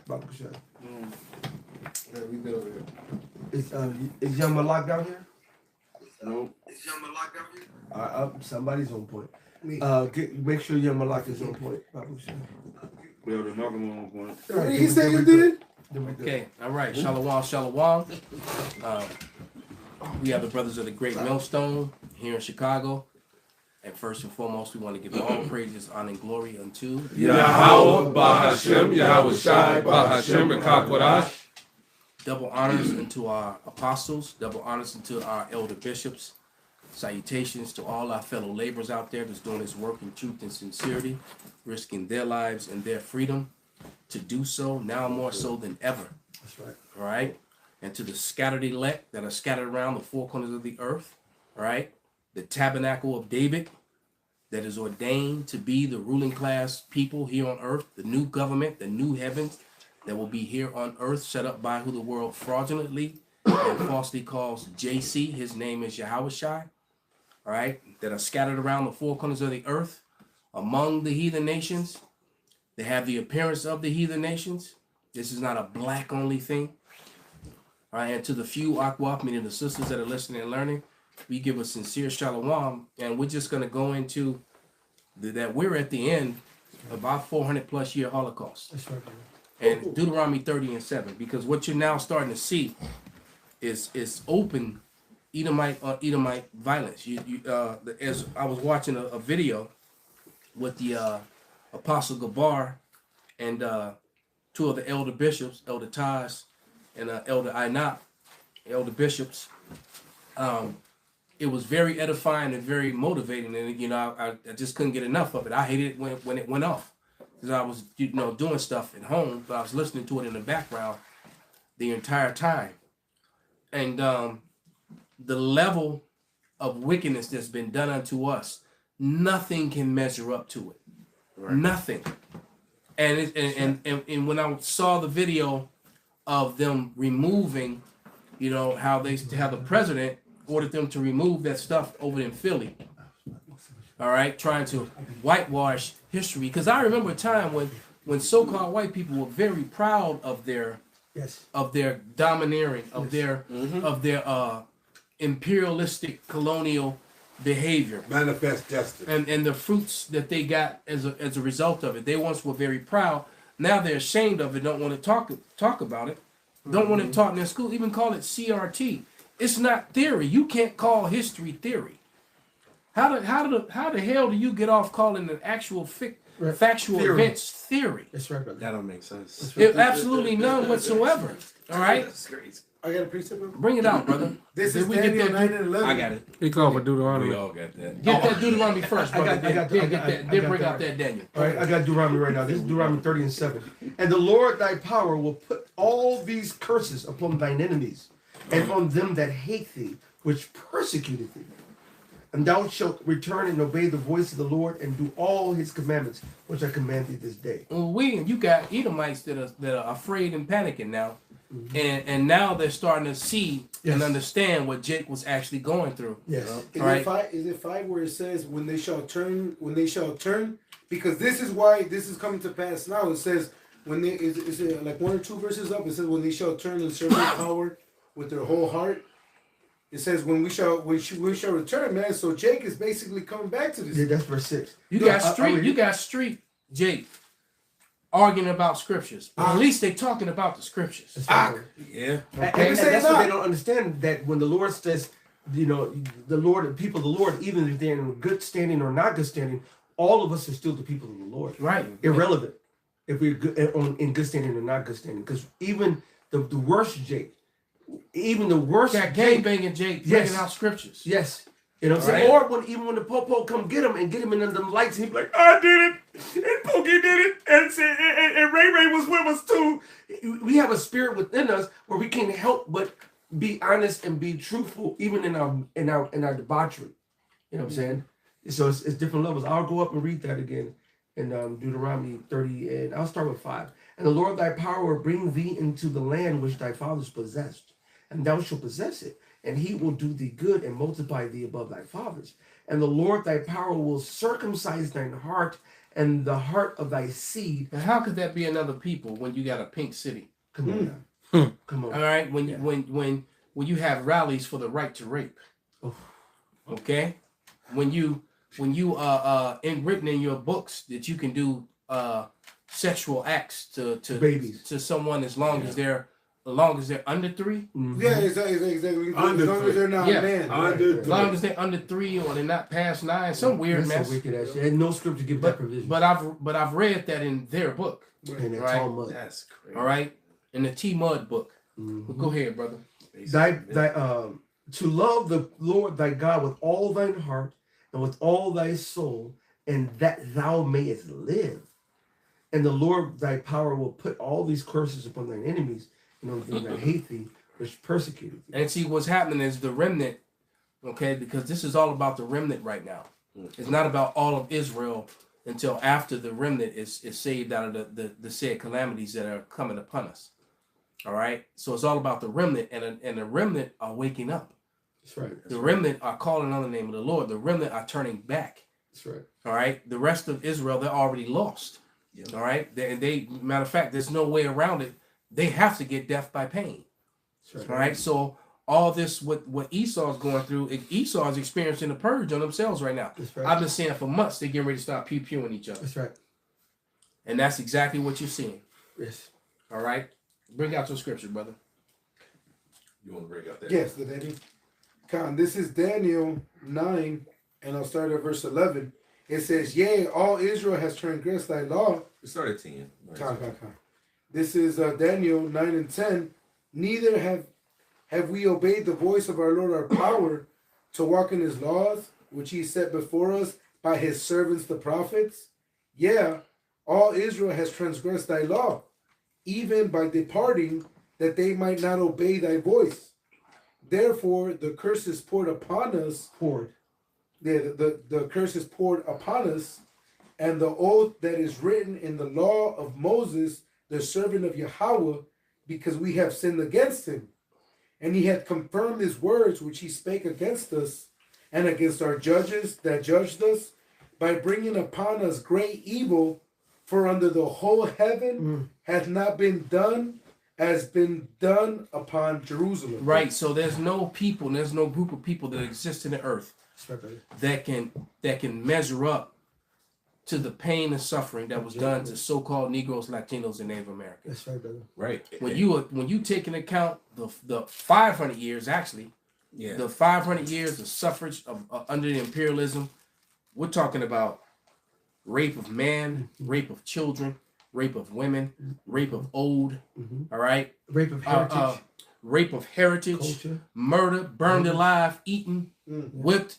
Baruch Hashem. Yeah, we good over here. Is Young Malak down here? Nope. Is Young Malak down here? Somebody's on point. Me. Make sure Young Malak is on point. Baruch Hashem. We already Malcolm on point. All right, He said you did? Okay, all right. Shalom, shalom. We have the Brothers of the Great Millstone here in Chicago. And first and foremost, we want to give all praises, honor, and glory unto Yahweh, Bahashem, Yahweh Shai, Bahashem, Rekakwadash. double honors unto our apostles, double honors unto our elder bishops. Salutations to all our fellow laborers out there that's doing this work in truth and sincerity, risking their lives and their freedom to do so, now more so than ever. That's right. All right? And to the scattered elect that are scattered around the four corners of the earth, all right? The tabernacle of David that is ordained to be the ruling class people here on earth, the new government, the new heavens that will be here on earth, set up by who the world fraudulently and falsely calls JC. His name is Yahweh Shai, all right? That are scattered around the four corners of the earth among the heathen nations. They have the appearance of the heathen nations. This is not a black only thing. All right, and to the few Akwaf, meaning the sisters that are listening and learning, we give a sincere shalom, and we're just going to go into that we're at the end of our 400 plus year Holocaust. That's right. And Deuteronomy 30 and 7, because what you're now starting to see is open Edomite violence. As I was watching a video with the Apostle Gabar and two of the elder bishops, Elder Taz and Elder Ainat, elder bishops. It was very edifying and very motivating, and I just couldn't get enough of it. I hated it when it went off, because I was doing stuff at home, but I was listening to it in the background the entire time, and the level of wickedness that's been done unto us, nothing can measure up to it. Right. Nothing. And when I saw the video of them removing, how the president ordered them to remove that stuff over in Philly. All right, trying to whitewash history, because I remember a time when so-called white people were very proud of their domineering, of their imperialistic colonial behavior, Manifest justice, and the fruits that they got as a result of it. They once were very proud. Now they're ashamed of it. Don't want to talk about it. Don't want it taught in their school. Even call it CRT. It's not theory. You can't call history theory. How the hell do you get off calling an actual factual events theory? That's right, brother. That don't make sense. Absolutely none whatsoever. All right. That's crazy. I got a precept. Bring it out, brother. This is we Daniel get 9 and 11. I got it. He called for Deuteronomy. We all got that. Get that Deuteronomy first, brother. I got Then bring out that Daniel. All right, I got Deuteronomy right now. This is Deuteronomy 30 and 7. And the Lord thy power will put all these curses upon thine enemies, and on them that hate thee, which persecuted thee. And thou shalt return and obey the voice of the Lord, and do all his commandments, which I command thee this day. Well, you got Edomites that are afraid and panicking now. And now they're starting to see and understand what Jake was actually going through. Yes. Is it 5 where it says when they shall turn, because this is why this is coming to pass now. It says when they is it like 1 or 2 verses up, it says when they shall turn and serve their power with their whole heart. It says when we shall return, man. So Jake is basically coming back to this. Yeah, that's verse 6. You got street Jake arguing about scriptures. But at least they talking about the scriptures. Yeah. Okay? And that's what they don't understand, that when the Lord says, the Lord, people of the Lord, even if they're in good standing or not good standing, all of us are still the people of the Lord. Right. Irrelevant if we're in good standing or not good standing. Because even the worst Jake, even the worst got gangbanging Jake bringing out scriptures. Yes. You know what I'm saying? Or even when the Popo come get him and get him in them lights, and he be like, I did it, and Pokey did it, and Ray Ray was with us too. We have a spirit within us where we can't help but be honest and be truthful, even in our debauchery. You know what I'm saying? So it's different levels. I'll go up and read that again in Deuteronomy 30, and I'll start with 5. And the Lord thy power will bring thee into the land which thy fathers possessed, and thou shalt possess it. And he will do thee good and multiply thee above thy fathers. And the Lord thy power will circumcise thine heart and the heart of thy seed. And how could that be another people when you got a pink city? Come on now. Come on. All right, when you have rallies for the right to rape. Oof. Okay, when you written in your books that you can do sexual acts to babies, to someone as long as they're under 3. Mhm. Yeah, exactly. Under as long as they're not Yeah. men. Under As long as they're under 3 or they're not past 9, some weird That's mess. a wicked ass shit. And no scripture give that provision. But I've read that in their book. And that Right. Talmud. That's crazy. All right, in the T Mud book. Mhm. Go ahead, brother. To love the Lord thy God with all thine heart and with all thy soul, and that thou mayest live. And the Lord thy power will put all these curses upon thine enemies and on them that hate thee, which persecute thee. And see, what's happening is the remnant, okay, because this is all about the remnant right now. It's not about all of Israel until after the remnant is saved out of the said calamities that are coming upon us. All right? So it's all about the remnant, and the remnant are waking up. That's right. The remnant are calling on the name of the Lord. The remnant are turning back. That's right. All right? The rest of Israel, they're already lost. Yep. All right? They matter of fact, there's no way around it. They have to get death by pain. That's All right. right, so all this what Esau's going through, Esau's experiencing a purge on themselves right now. That's right. I've been saying for months they're getting ready to start pew-pewing each other, That's right. and that's exactly what you're seeing. Yes. All right, bring out your scripture, brother. You want to break out that? Yes, the Daniel. Con, this is Daniel 9, and I'll start at verse 11. It says, yea, all Israel has transgressed thy law. We started at 10. Con. This is Daniel 9 and 10. Neither have we obeyed the voice of our Lord our power to walk in his laws, which he set before us by his servants the prophets. Yeah, all Israel has transgressed thy law, even by departing, that they might not obey thy voice. Therefore the curse is poured upon us. The curse is poured upon us, and the oath that is written in the law of Moses, the servant of Yahweh, because we have sinned against him. And he hath confirmed his words which he spake against us and against our judges that judged us, by bringing upon us great evil, for under the whole heaven hath not been done as been done upon Jerusalem. Right, so there's no people, there's no group of people that exist in the earth That's right, brother. that can measure up to the pain and suffering that was done to so-called Negroes, Latinos, and Native Americans. That's right, brother. Right. When you take into account the 500 years, actually, Yeah. the 500 years of suffrage of under the imperialism, we're talking about rape of man, rape of children, rape of women, rape of old. All right, Rape of heritage. rape of heritage, Culture. murder, burned alive, eaten, whipped,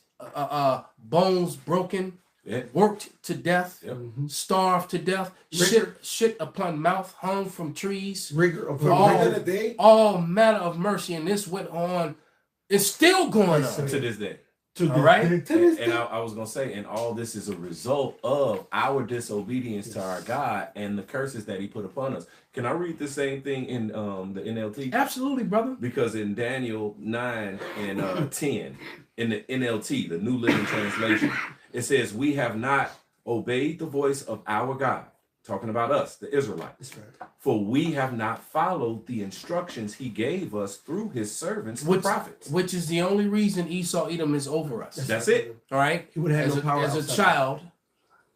bones broken, Yeah. worked to death, Yep. starved to death, shit upon mouth, hung from trees, Rigor of From All- back in the day, all manner of mercy, and this went on. It's still going on. To this day. All right. And I was going to say, and all this is a result of our disobedience to our God and the curses that he put upon us. Can I read the same thing in the NLT? Absolutely, brother. Because in Daniel 9 and 10, in the NLT, the New Living Translation, it says, we have not obeyed the voice of our God. Talking about us, the Israelites. That's right. For we have not followed the instructions he gave us through his servants, the prophets. Which is the only reason Esau Edom is over us. That's it. All right. He would have As no power as a outside. child,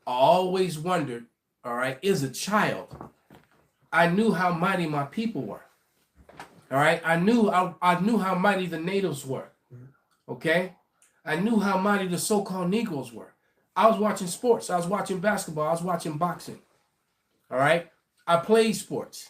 I always wondered. All right, as a child, I knew how mighty my people were. All right, I knew how mighty the natives were. Okay, I knew how mighty the so-called Negroes were. I was watching sports. I was watching basketball. I was watching boxing. All right, I played sports,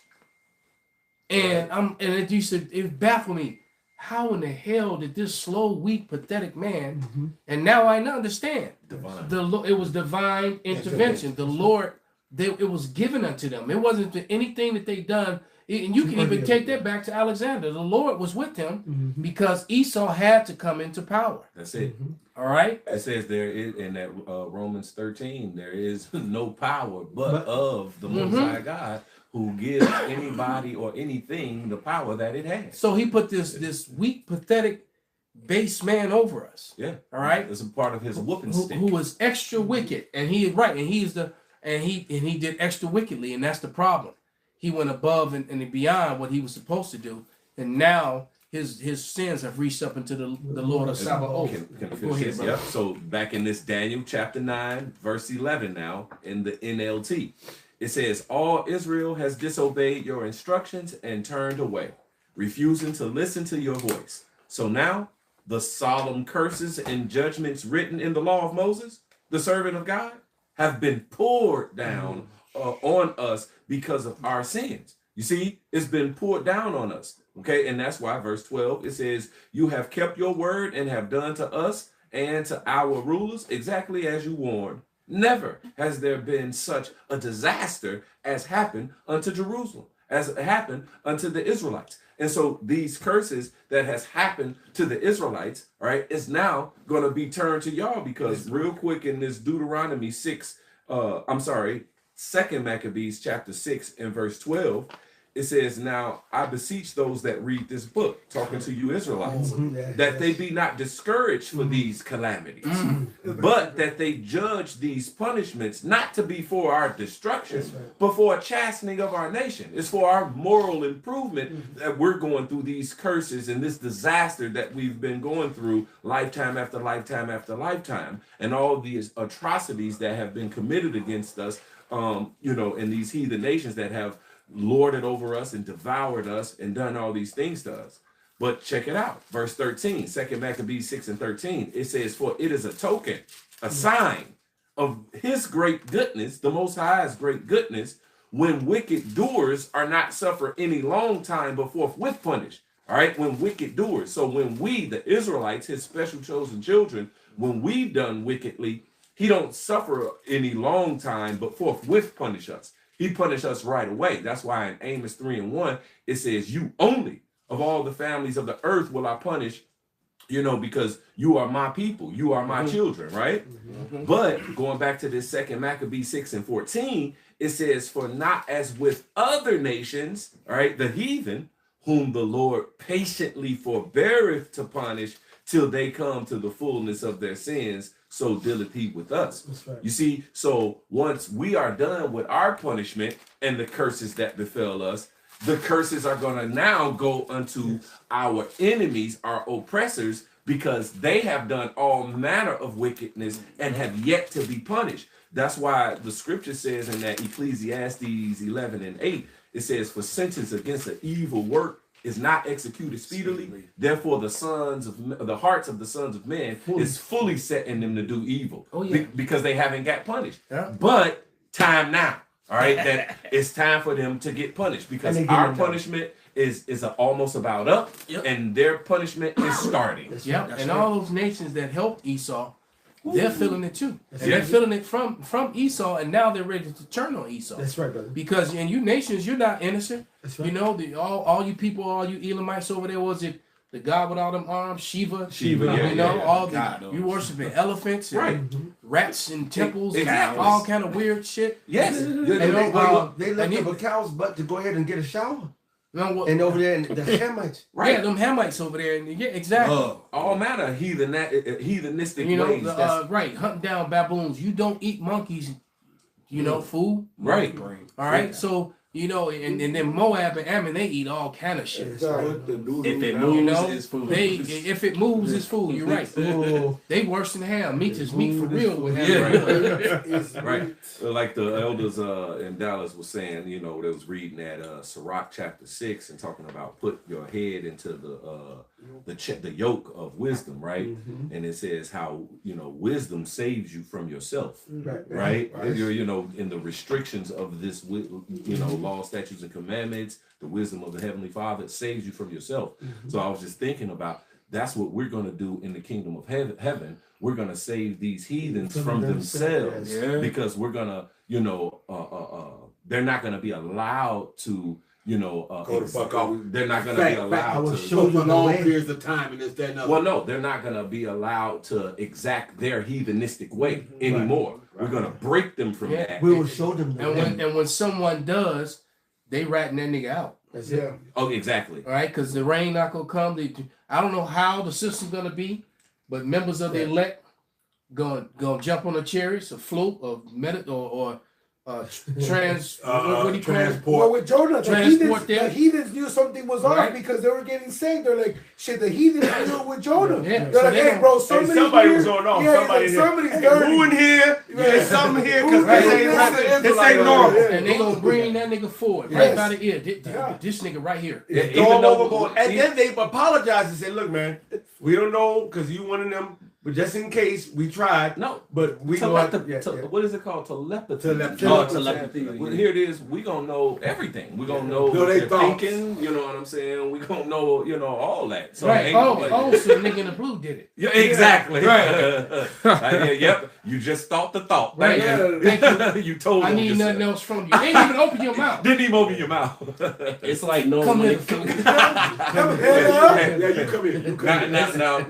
and it baffled me. How in the hell did this slow, weak, pathetic man? And now I understand. Divine. It was divine intervention. The Lord, it was given unto them. It wasn't anything that they done. And you can even take that back to Alexander. The Lord was with him because Esau had to come into power. That's it. All right. It says there is in that Romans 13, there is no power but of the Most High God, who gives anybody or anything the power that it has. So he put this weak, pathetic, base man over us. Yeah. All right. It's a part of his whooping stick. Who was extra wicked, and he's the and he did extra wickedly, and that's the problem. He went above and beyond what he was supposed to do, and now his sins have reached up into the Lord of Sabaoth. Can I finish this? Yep. So back in this Daniel chapter 9, verse 11 now, in the NLT, it says, all Israel has disobeyed your instructions and turned away, refusing to listen to your voice. So now the solemn curses and judgments written in the law of Moses, the servant of God, have been poured down on us because of our sins. You see, it's been poured down on us. Okay, and that's why verse 12, it says, you have kept your word and have done to us and to our rulers exactly as you warned. Never has there been such a disaster as happened unto Jerusalem, as happened unto the Israelites. And so these curses that has happened to the Israelites, right, is now going to be turned to y'all, because real quick in this Deuteronomy 2nd Maccabees chapter 6 and verse 12, it says, now I beseech those that read this book, talking to you Israelites, that they be not discouraged for these calamities, but that they judge these punishments not to be for our destruction, but for a chastening of our nation. It's for our moral improvement that we're going through these curses and this disaster that we've been going through lifetime after lifetime after lifetime, and all these atrocities that have been committed against us, in these heathen nations that have lorded over us and devoured us and done all these things to us. But check it out. Verse 13, 2nd Maccabees 6 and 13, it says, for it is a token, a sign of his great goodness, the Most High's great goodness, when wicked doers are not suffer any long time, but forthwith punished. All right, when wicked doers. So when we, the Israelites, his special chosen children, when we done wickedly, he don't suffer any long time, but forthwith punish us. He punished us right away. That's why in Amos 3 and 1, it says, you only of all the families of the earth will I punish, because you are my people. You are my children, right? But going back to this 2nd Maccabees 6 and 14, it says, for not as with other nations, all right, the heathen, whom the Lord patiently forbeareth to punish till they come to the fullness of their sins, so dealeth he with us. That's right. You see, so once we are done with our punishment and the curses that befell us, the curses are going to now go unto our enemies, our oppressors, because they have done all manner of wickedness and have yet to be punished. That's why the scripture says in that Ecclesiastes 11 and 8, it says, for sentence against an evil work is not executed speedily. Therefore, the hearts of the sons of men is fully set in them to do evil. Because they haven't got punished. But time now, all right, that it's time for them to get punished, because our punishment is almost about up, and their punishment is starting. And all those nations that helped Esau, they're feeling it too. And they're feeling it from Esau, and now they're ready to turn on Esau. That's right, brother. Because in you nations, you're not innocent. That's right. All you people, all you Elamites over there, was it the God with all them arms, Shiva, you worshiping elephants, and rats and temples, and all kind of weird shit. Yes, they left up a cow's butt to go ahead and get a shower. And over there, the Hamites. Right. Yeah, them Hamites over there. Exactly. All manner of heathenistic ways. Right, hunting down baboons. You don't eat monkeys, food. Right. All right, so, and then Moab and Ammon, they eat all kind of shit. If it moves, it's food. If it moves, it's food. You're right. They worse than ham. Meat is meat for real with ham. Right. Like the elders in Dallas was saying, they was reading at Sirach chapter 6 and talking about put your head into the yoke of wisdom, right? And it says how, wisdom saves you from yourself, right? You're, in the restrictions of this, law, statutes, and commandments, the wisdom of the Heavenly Father saves you from yourself. So I was just thinking about, that's what we're going to do in the kingdom of heaven. We're going to save these heathens from themselves, because we're going to, they're not going to be allowed to, go the fuck off. They're not going to be allowed to show for long periods of time, and this, that, and other. Well, no, they're not going to be allowed to exact their heathenistic way anymore. We're going to break them from that. We will show them. And when someone does, they ratting that nigga out. That's it. Oh, exactly. All right, because the rain not gonna come. I don't know how the system's gonna be, but members of the elect gonna jump on a chariot, a float, or trans what do you call it? transport. Well, with Jonah, Transport the them. heathens knew something was off Right. because they were getting saved. They're like, shit, the heathens knew it with Jonah. Yeah, They're so like, they hey, don't- bro, somebody here. was going on. Yeah, Somebody like, here. somebody's Hey, dirty. who in here? There's something here because Right. this ain't normal. Yeah. And they gonna bring that nigga forward Yes. right by the ear. Yeah. This nigga right here. Yeah, Throw even them though overboard. And then they apologized and said, look, man, we don't know because you one of them, but just in case, we tried. no, But we go out what is it called? Telepathy. Telepathy. Well, here it is. We gonna know everything. We gonna know Know what they they're thoughts. thinking. You know what I'm saying? We gonna know, all that. So Right. ain't Oh, nobody- so the nigga in the blue did it. Yeah, exactly. Right. Yep. You just thought the thought. Right. Thank you. You told I him need yourself. nothing else from you. They ain't even open your mouth. Didn't even open your mouth. It's like no Come money. here. Come here. Yeah, you come here. You come here.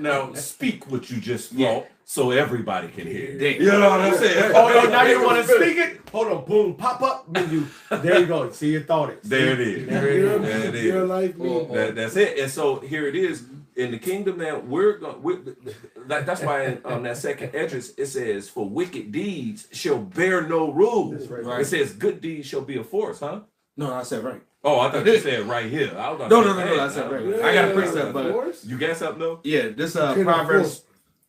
now, speak what you just thought so everybody can hear. You know what I'm saying? Oh, no, now you want to speak it? Hold on, boom, pop up. There you go. See, you thought it. There it is. There it is. There it is. Your life, me. That's it. And so here it is in the kingdom. Now that's why in that second address it says, "For wicked deeds shall bear no rule." That's right. Right. It says, "Good deeds shall be a force," huh? No, I said right. Oh, I thought you said right here. I was No, gonna say, I said right. I got a precept, but You got something though? yeah, this Couldn't Proverbs,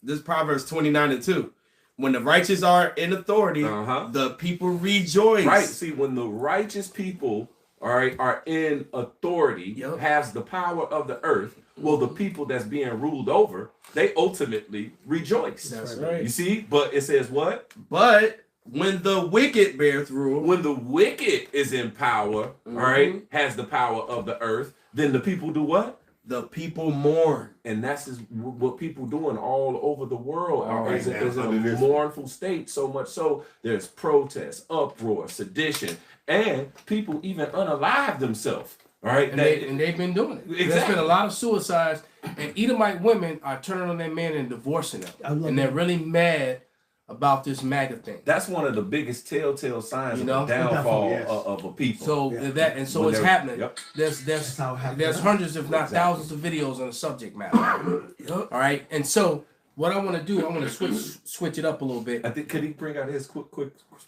this Proverbs 29:2. When the righteous are in authority, Uh-huh. the people rejoice. Right. See, when the righteous people are in authority, Yep. has the power of the earth, well, the people that's being ruled over, they ultimately rejoice. That's right. You see, but it says what? But when the wicked beareth rule, When the wicked is in power, all right, has the power of the earth, then the people do what? the people mourn. And that's what people doing all over the world Right is now, in under a this. mournful state. So much so there's protests, uproar, sedition, and people even unalive themselves. All right, And they've been doing it. There's Exactly. been a lot of suicides, and Edomite women are turning on their men and divorcing them. And they're really mad about this MAGA thing. that's one of the biggest telltale signs You of know? the downfall Yes. of a people. So so When it's they're- happening. Yep. There's hundreds, if not thousands, of videos on the subject matter. All right, and so what I want to do, I want to switch it up a little bit. I think could he bring out his quick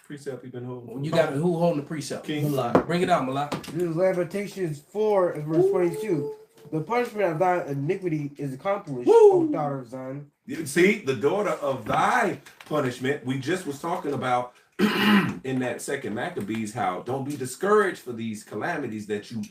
precept he been holding? You got who holding the precept? King. Bring it out, Malak. This is Lamentations 4 and verse 22. The punishment of thy iniquity is accomplished, O daughter of Zion. You see, the daughter of thy punishment. We just was talking about in that second Maccabees how don't be discouraged for these calamities that you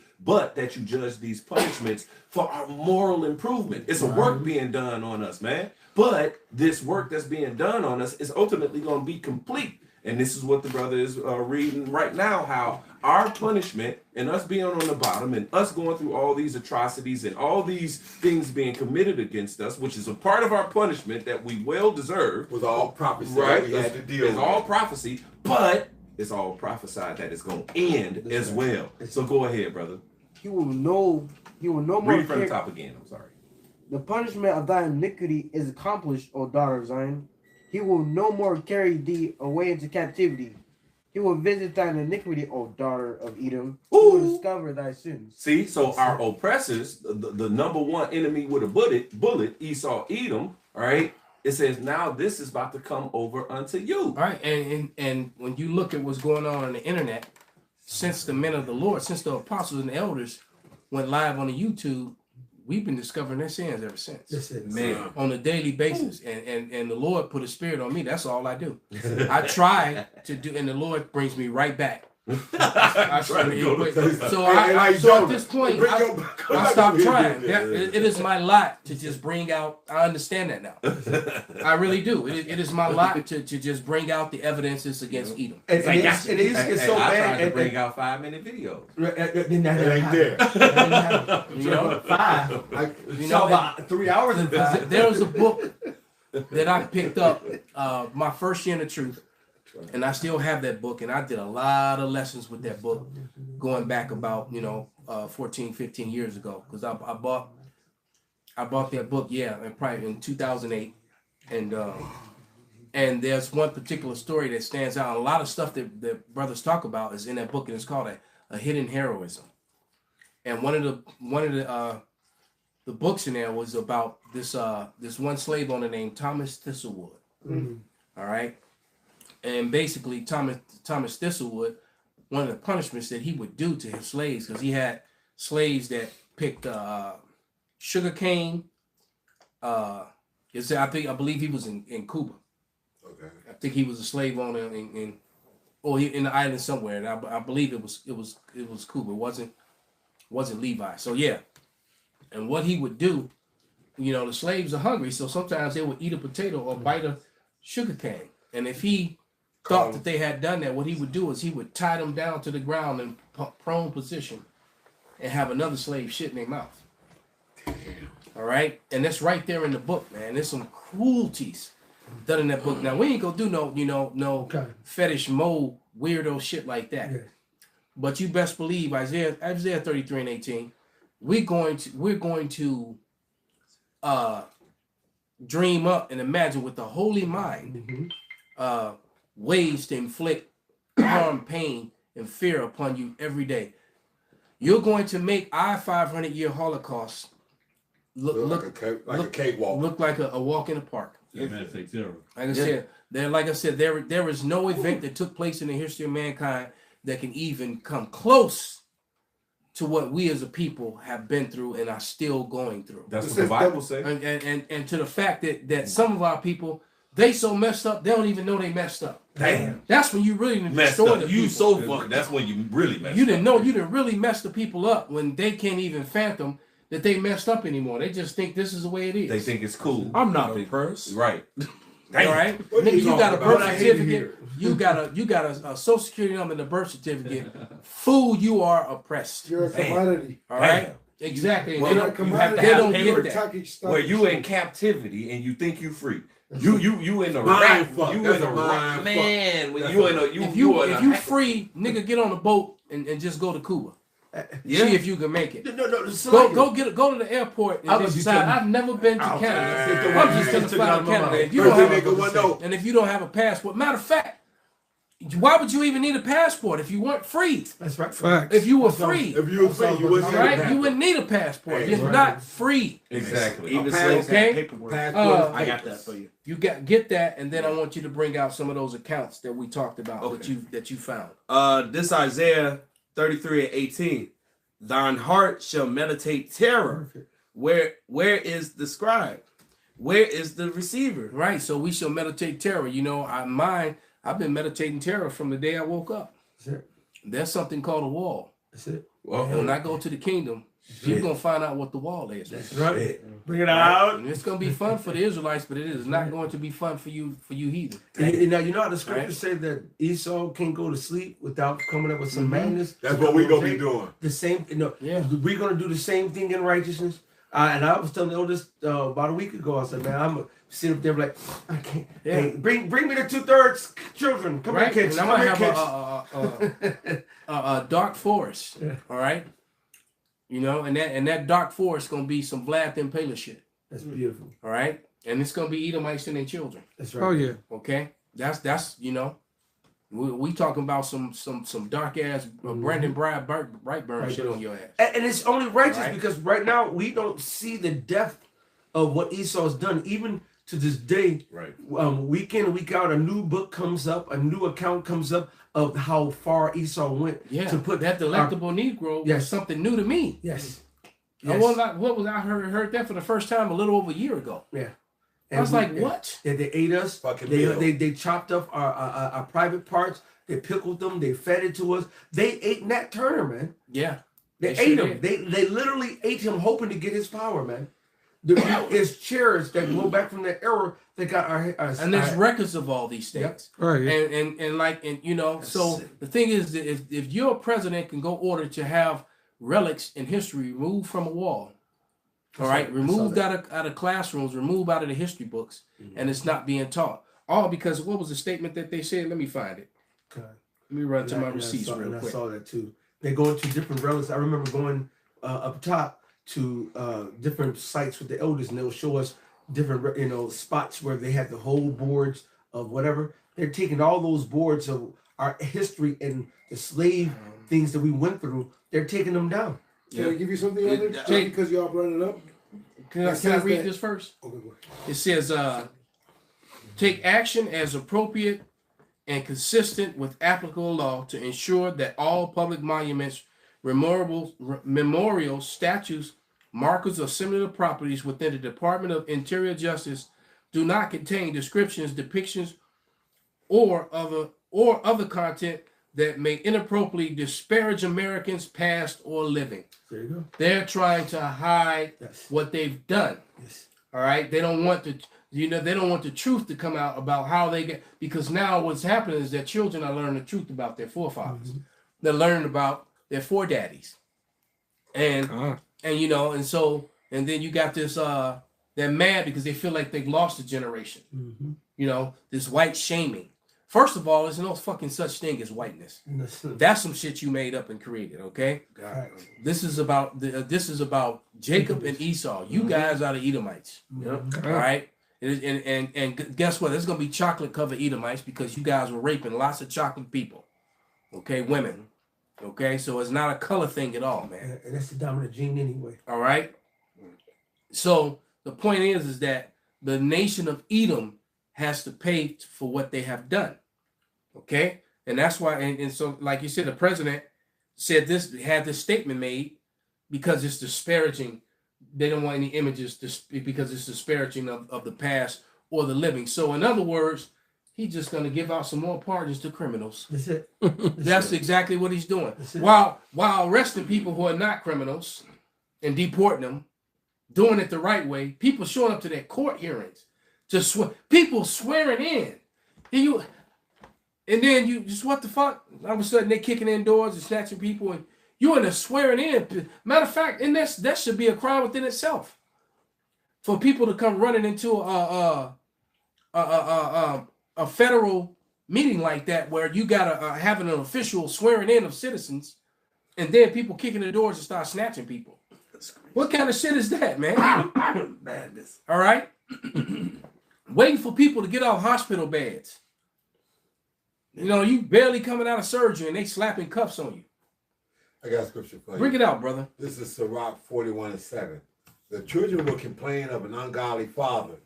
judge these punishments for our moral improvement. It's a work being done on us, man. But this work that's being done on us is ultimately going to be complete. And this is what the brother is reading right now, how our punishment and us being on the bottom and us going through all these atrocities and all these things being committed against us, which is a part of our punishment that we well deserve. Was all prophecy Right? that we had to deal It's with. all prophecy, but it's all prophesied that it's going to end as well. So go ahead, brother. He will no more Read from the care. top again. I'm sorry. The punishment of thy iniquity is accomplished, O daughter of Zion. He will no more carry thee away into captivity. He will visit thine iniquity, O daughter of Edom. He will discover thy sins. See, so our oppressors, the number one enemy with a bullet, Esau, Edom, all right, it says now this is about to come over unto you. All right, and when you look at what's going on the internet, since the men of the Lord, since the apostles and the elders went live on the YouTube, we've been discovering their sins ever since. Man. On a daily basis. And the Lord put a spirit on me. That's all I do. I try to do, and the Lord brings me right back. I try to go to- so Hey, so at Jonah, this point, bring I your- stopped trying. Yeah. It is my lot to just bring out. I understand that now. I really do. It is my lot to just bring out the evidences against Edom. And it's so I bad. tried to and- bring out 5-minute videos. Then that It ain't there. You know, Five. you So know, about 3 hours and five. there was a book that I picked up my first year in the truth, and I still have that book, and I did a lot of lessons with that book going back about 14 15 years ago, because I bought that book and probably in 2008, and there's one particular story that stands out. A lot of stuff that brothers talk about is in that book, and it's called a hidden heroism. And one of the books in there was about this one slave owner named Thomas Thistlewood. All right. And basically, Thomas Thistlewood, one of the punishments that he would do to his slaves, because he had slaves that picked sugar cane. I believe he was in Cuba. Okay. I think he was a slave owner in the island somewhere, and I believe it was Cuba. It wasn't Levi. So yeah, and what he would do, the slaves are hungry, so sometimes they would eat a potato or bite a sugar cane, and if he thought that they had done that, what he would do is he would tie them down to the ground in prone position, and have another slave shit in their mouth. All right, and that's right there in the book, man. There's some cruelties done in that book. Now we ain't gonna do no fetish mode weirdo shit like that. Yeah. But you best believe Isaiah 33:18. We're going to dream up and imagine with the holy mind ways to inflict harm, pain, and fear upon you every day. You're going to make our 500-year Holocaust look like a cakewalk. Look like a walk in the park. Yeah, man, take terror. Like I said, there is no event that took place in the history of mankind that can even come close to what we as a people have been through and are still going through. That's what the Bible says. And to the fact that some of our people, they so messed up, they don't even know they messed up. Damn. That's when you really messed destroy up. the You people. so fucked. That's when you really messed up. You didn't know. You didn't really mess the people up when they can't even fathom that they messed up anymore. They just think this is the way it is. They think it's cool. I'm not oppressed. Right. All right, nigga, you got a birth certificate. You got a social security number and a birth certificate. Fool, you are oppressed. You're a commodity. All right, exactly. Well, they don't get that. Where you in captivity and you think you free. You in the mind rat. fuck. You That's in the a mind man. When fuck. you in a if you free, nigga, get on a boat and just go to Cuba. See if you can make it. No, Go to the airport and decide. I've never been to Canada. I'm just gonna fly to Canada. If you don't have a passport, matter of fact, why would you even need a passport if you weren't free? That's right. Facts. If you were free, you wouldn't need a passport. You're not free. Exactly. Even slaves have paperwork. I got that for you. You get that, and then I want you to bring out some of those accounts that we talked about that you found. This Isaiah 33:18. Thine heart shall meditate terror. Where is the scribe? Where is the receiver? Right. So we shall meditate terror. I've been meditating terror from the day I woke up. That's it. There's something called a wall. That's it. And when I go to the kingdom, you're gonna find out what the wall is. That's right. Bring it out. And it's gonna be fun for the Israelites, but it is not going to be fun for you heathen. Now you know how the scriptures say that Esau can't go to sleep without coming up with some madness. That's what we gonna be doing. The same. Yeah. We're gonna do the same thing in righteousness. And I was telling the oldest about a week ago. I said, man, I'm gonna sit up there like, I can't. Yeah. Hey, bring me the 2/3 children. Come Right? here, kids. And Come I'm here, gonna kids. have a dark forest. Yeah. All right. And that dark forest gonna be some Vlad Impaler shit. That's beautiful. All right. And it's gonna be Edomites and their children. That's right. Oh yeah. Okay. That's we talking about some dark ass Brandon Brightburn shit on your ass. And it's only righteous Right. because right now we don't see the depth of what Esau's done. Even to this day, Right. Week in and week out, a new book comes up, a new account comes up of how far Esau went to put that delectable Negro was yes. something new to me. Yes. I heard that for the first time a little over a year ago. Yeah. I was like, what? They ate us. Fucking They chopped up our private parts. They pickled them. They fed it to us. They ate Nat Turner, man. Yeah. They They ate sure him. They literally ate him, hoping to get his power, man. There's chairs that go back from that era that got our And there's records of all these things. Right. So the thing is that if your president can go order to have relics in history removed from a wall, all right, removed out of classrooms, removed out of the history books, and it's not being taught. All because what was the statement that they said? Let me find it. Okay. Let me run to my receipts real quick. I saw that too. They go into different relics. I remember going up top to different sites with the elders, and they'll show us different spots where they had the whole boards of whatever. They're taking all those boards of our history and the slave things that we went through. They're taking them down. Can I give you something on it? Jake, Because y'all brought it up. Can I read this first? Okay, go ahead. It says, take action as appropriate and consistent with applicable law to ensure that all public monuments, memorials, statues, markers, or similar properties within the Department of Interior Justice do not contain descriptions, depictions, or other content that may inappropriately disparage Americans past or living. There you go. They're trying to hide Yes. what they've done. Yes. All right. They don't want they don't want the truth to come out about how they get, because now what's happening is that children are learning the truth about their forefathers. Mm-hmm. They're learning about their foredaddies. And and then you got this they're mad because they feel like they've lost a generation. Mm-hmm. This white shaming. First of all, there's no fucking such thing as whiteness. That's some shit you made up and created, okay? Facts. This is about Jacob and Esau. You guys are the Edomites. All right? And guess what? There's gonna be chocolate covered Edomites because you guys were raping lots of chocolate people. Okay, women. Okay, so it's not a color thing at all, man. And that's the dominant gene anyway. All right. So the point is that the nation of Edom has to pay for what they have done. Okay, and that's why. And so, like you said, the president had this statement made because it's disparaging. They don't want any images because it's disparaging of the past or the living. So, in other words, he's just going to give out some more pardons to criminals. That's it. That's exactly what he's doing. While arresting people who are not criminals and deporting them, doing it the right way. People showing up to their court hearings, people swearing in. And then you just, what the fuck? All of a sudden they kicking in doors and snatching people, and you in there swearing in. Matter of fact, and that should be a crime within itself. For people to come running into a federal meeting like that, where you gotta having an official swearing in of citizens, and then people kicking the doors and start snatching people. What kind of shit is that, man? Madness. All right, waiting for people to get off hospital beds. You barely coming out of surgery and they slapping cuffs on you. I got a scripture for you. Bring it out, brother. This is Sirach 41:7. The children will complain of an ungodly father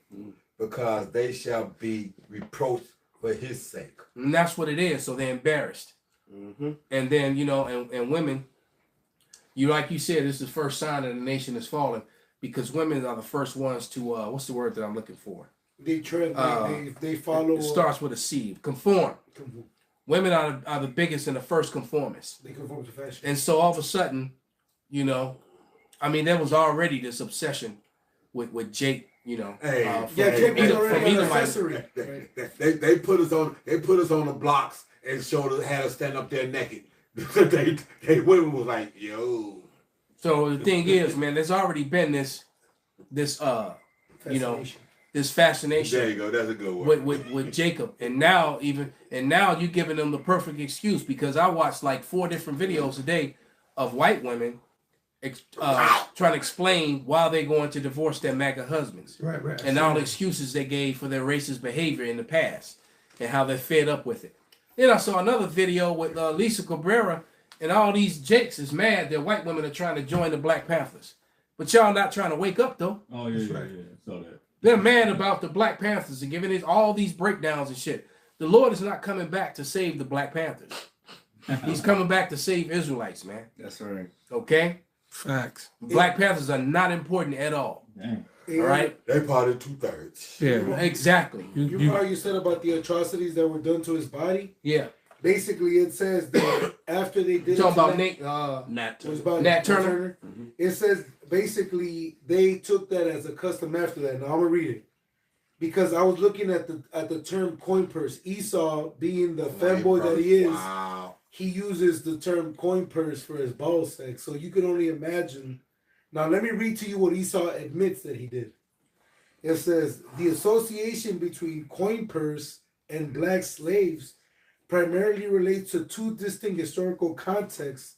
because they shall be reproached for his sake. And that's what it is. So they're embarrassed. Mm-hmm. And then, and women, like you said, this is the first sign that the nation is falling because women are the first ones to, what's the word that I'm looking for? They follow. It starts with a C. Conform. Women are the biggest and the first conformists. They conform to fashion. And so all of a sudden, there was already this obsession with Jake, Jake was already an accessory. They put us on the blocks and had us stand up there naked. they women was like, yo. So the thing is, man, there's already been this fascination. There you go. That's a good word. With Jacob, and now you're giving them the perfect excuse because I watched like 4 different videos a day of white women trying to explain why they're going to divorce their MAGA husbands, Right. and all the excuses they gave for their racist behavior in the past and how they're fed up with it. Then I saw another video with Lisa Cabrera, and all these jakes is mad that white women are trying to join the Black Panthers, but y'all not trying to wake up though. Oh yeah. Saw that. They're mad about the Black Panthers and giving all these breakdowns and shit. The Lord is not coming back to save the Black Panthers. He's coming back to save Israelites, man. That's right. Okay? Facts. Black Panthers are not important at all. Dang. All right? They part of 2/3. Yeah. Exactly. You remember how you said about the atrocities that were done to his body? Yeah. Basically, it says that after they did Talking about it was about Nat Turner. Mm-hmm. It says basically they took that as a custom after that. Now I'm gonna read it because I was looking at the term coin purse. Esau, being the fanboy that he is, he uses the term coin purse for his ball sack. So you can only imagine. Now let me read to you what Esau admits that he did. It says the association between coin purse and black slaves primarily relates to 2 distinct historical contexts.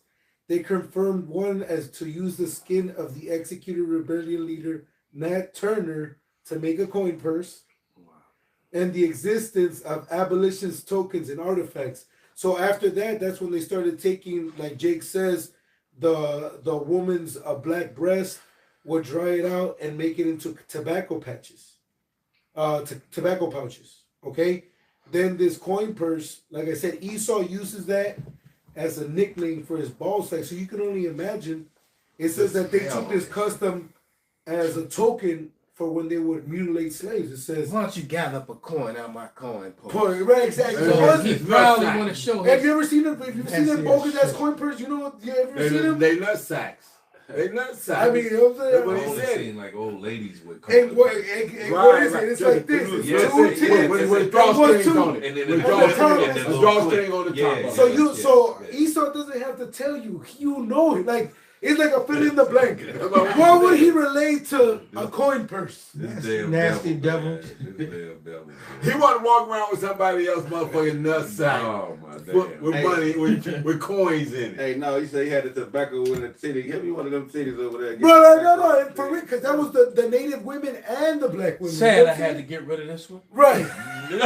They confirmed one as to use the skin of the executed rebellion leader Nat Turner to make a coin purse, and the existence of abolitionist tokens and artifacts. So after that, that's when they started taking, like Jake says, the woman's black breast, would dry it out and make it into tobacco patches, tobacco pouches. Okay. then this coin purse, like I said, Esau uses that as a nickname for his ball sack. So you can only imagine. It says that they took this custom as a token for when they would mutilate slaves. It says, Why don't you gather up a coin out my coin post? right, exactly. So he probably want to show Have his. you ever seen them? If you've seen them bogus ass coin purse, you know what? You ever seen them? They nut sacks. They nut sacks. I mean, you know what I'm saying? That's what I he only said. seen like old ladies with And what is it? It's like this. It's two tens. With drawstrings on it. and then With the drawstring on the top. So Esau doesn't have to tell you. You know it. Like it's like a fill in the blank. What would he relate to a coin purse? This damn Nasty devil. This damn devil. He want to walk around with somebody else motherfucking nut sack Oh my damn. with money, with coins in it. Hey, no, he said he had the tobacco in the city. Give me one of them cities over there. Bro, no, for real, because that was the native women and the black women. Sad I had to get rid of this one. Right. You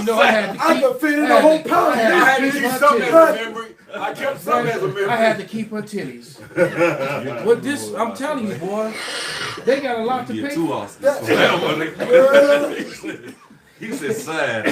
know I had to keep. I could fit in the whole pound. I had to keep something as a memory. I kept something as a memory. I had to keep her titties. But this, I'm telling you, boy, they got a lot to You're pay too for. awesome. He said sad.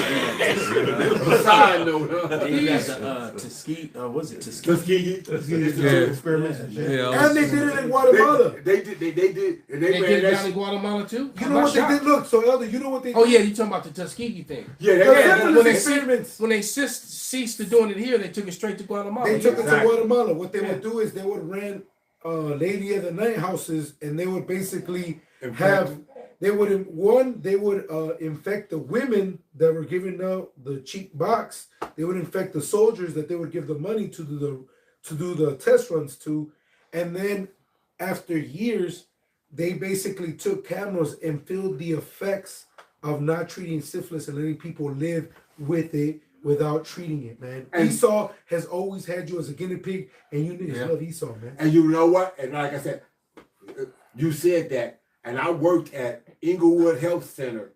Side note, huh? He got the Tuskegee, was it Tuskegee? Tuskegee. Experiments and shit. And they did it in Guatemala. They did, and They they did ran it that down in shit. Guatemala too. You know what they did? Look, so Elder, you know what they did? Oh yeah, you talking about the Tuskegee thing? Yeah, The they ran syphilis that experiments. When they ceased to doing it here, they took it straight to Guatemala. They took it to Exactly. Guatemala. What they would do is they would rent lady of the night houses, and they would basically have. They would infect the women that were giving out the cheap box. They would infect the soldiers that they would give the money to do the test runs to, and then after years, they basically took cameras and filmed the effects of not treating syphilis and letting people live with it without treating it, man. And Esau has always had you as a guinea pig, and you niggas love Esau, man. And you know what? And like I said, you said that, and I worked at Inglewood Health Center,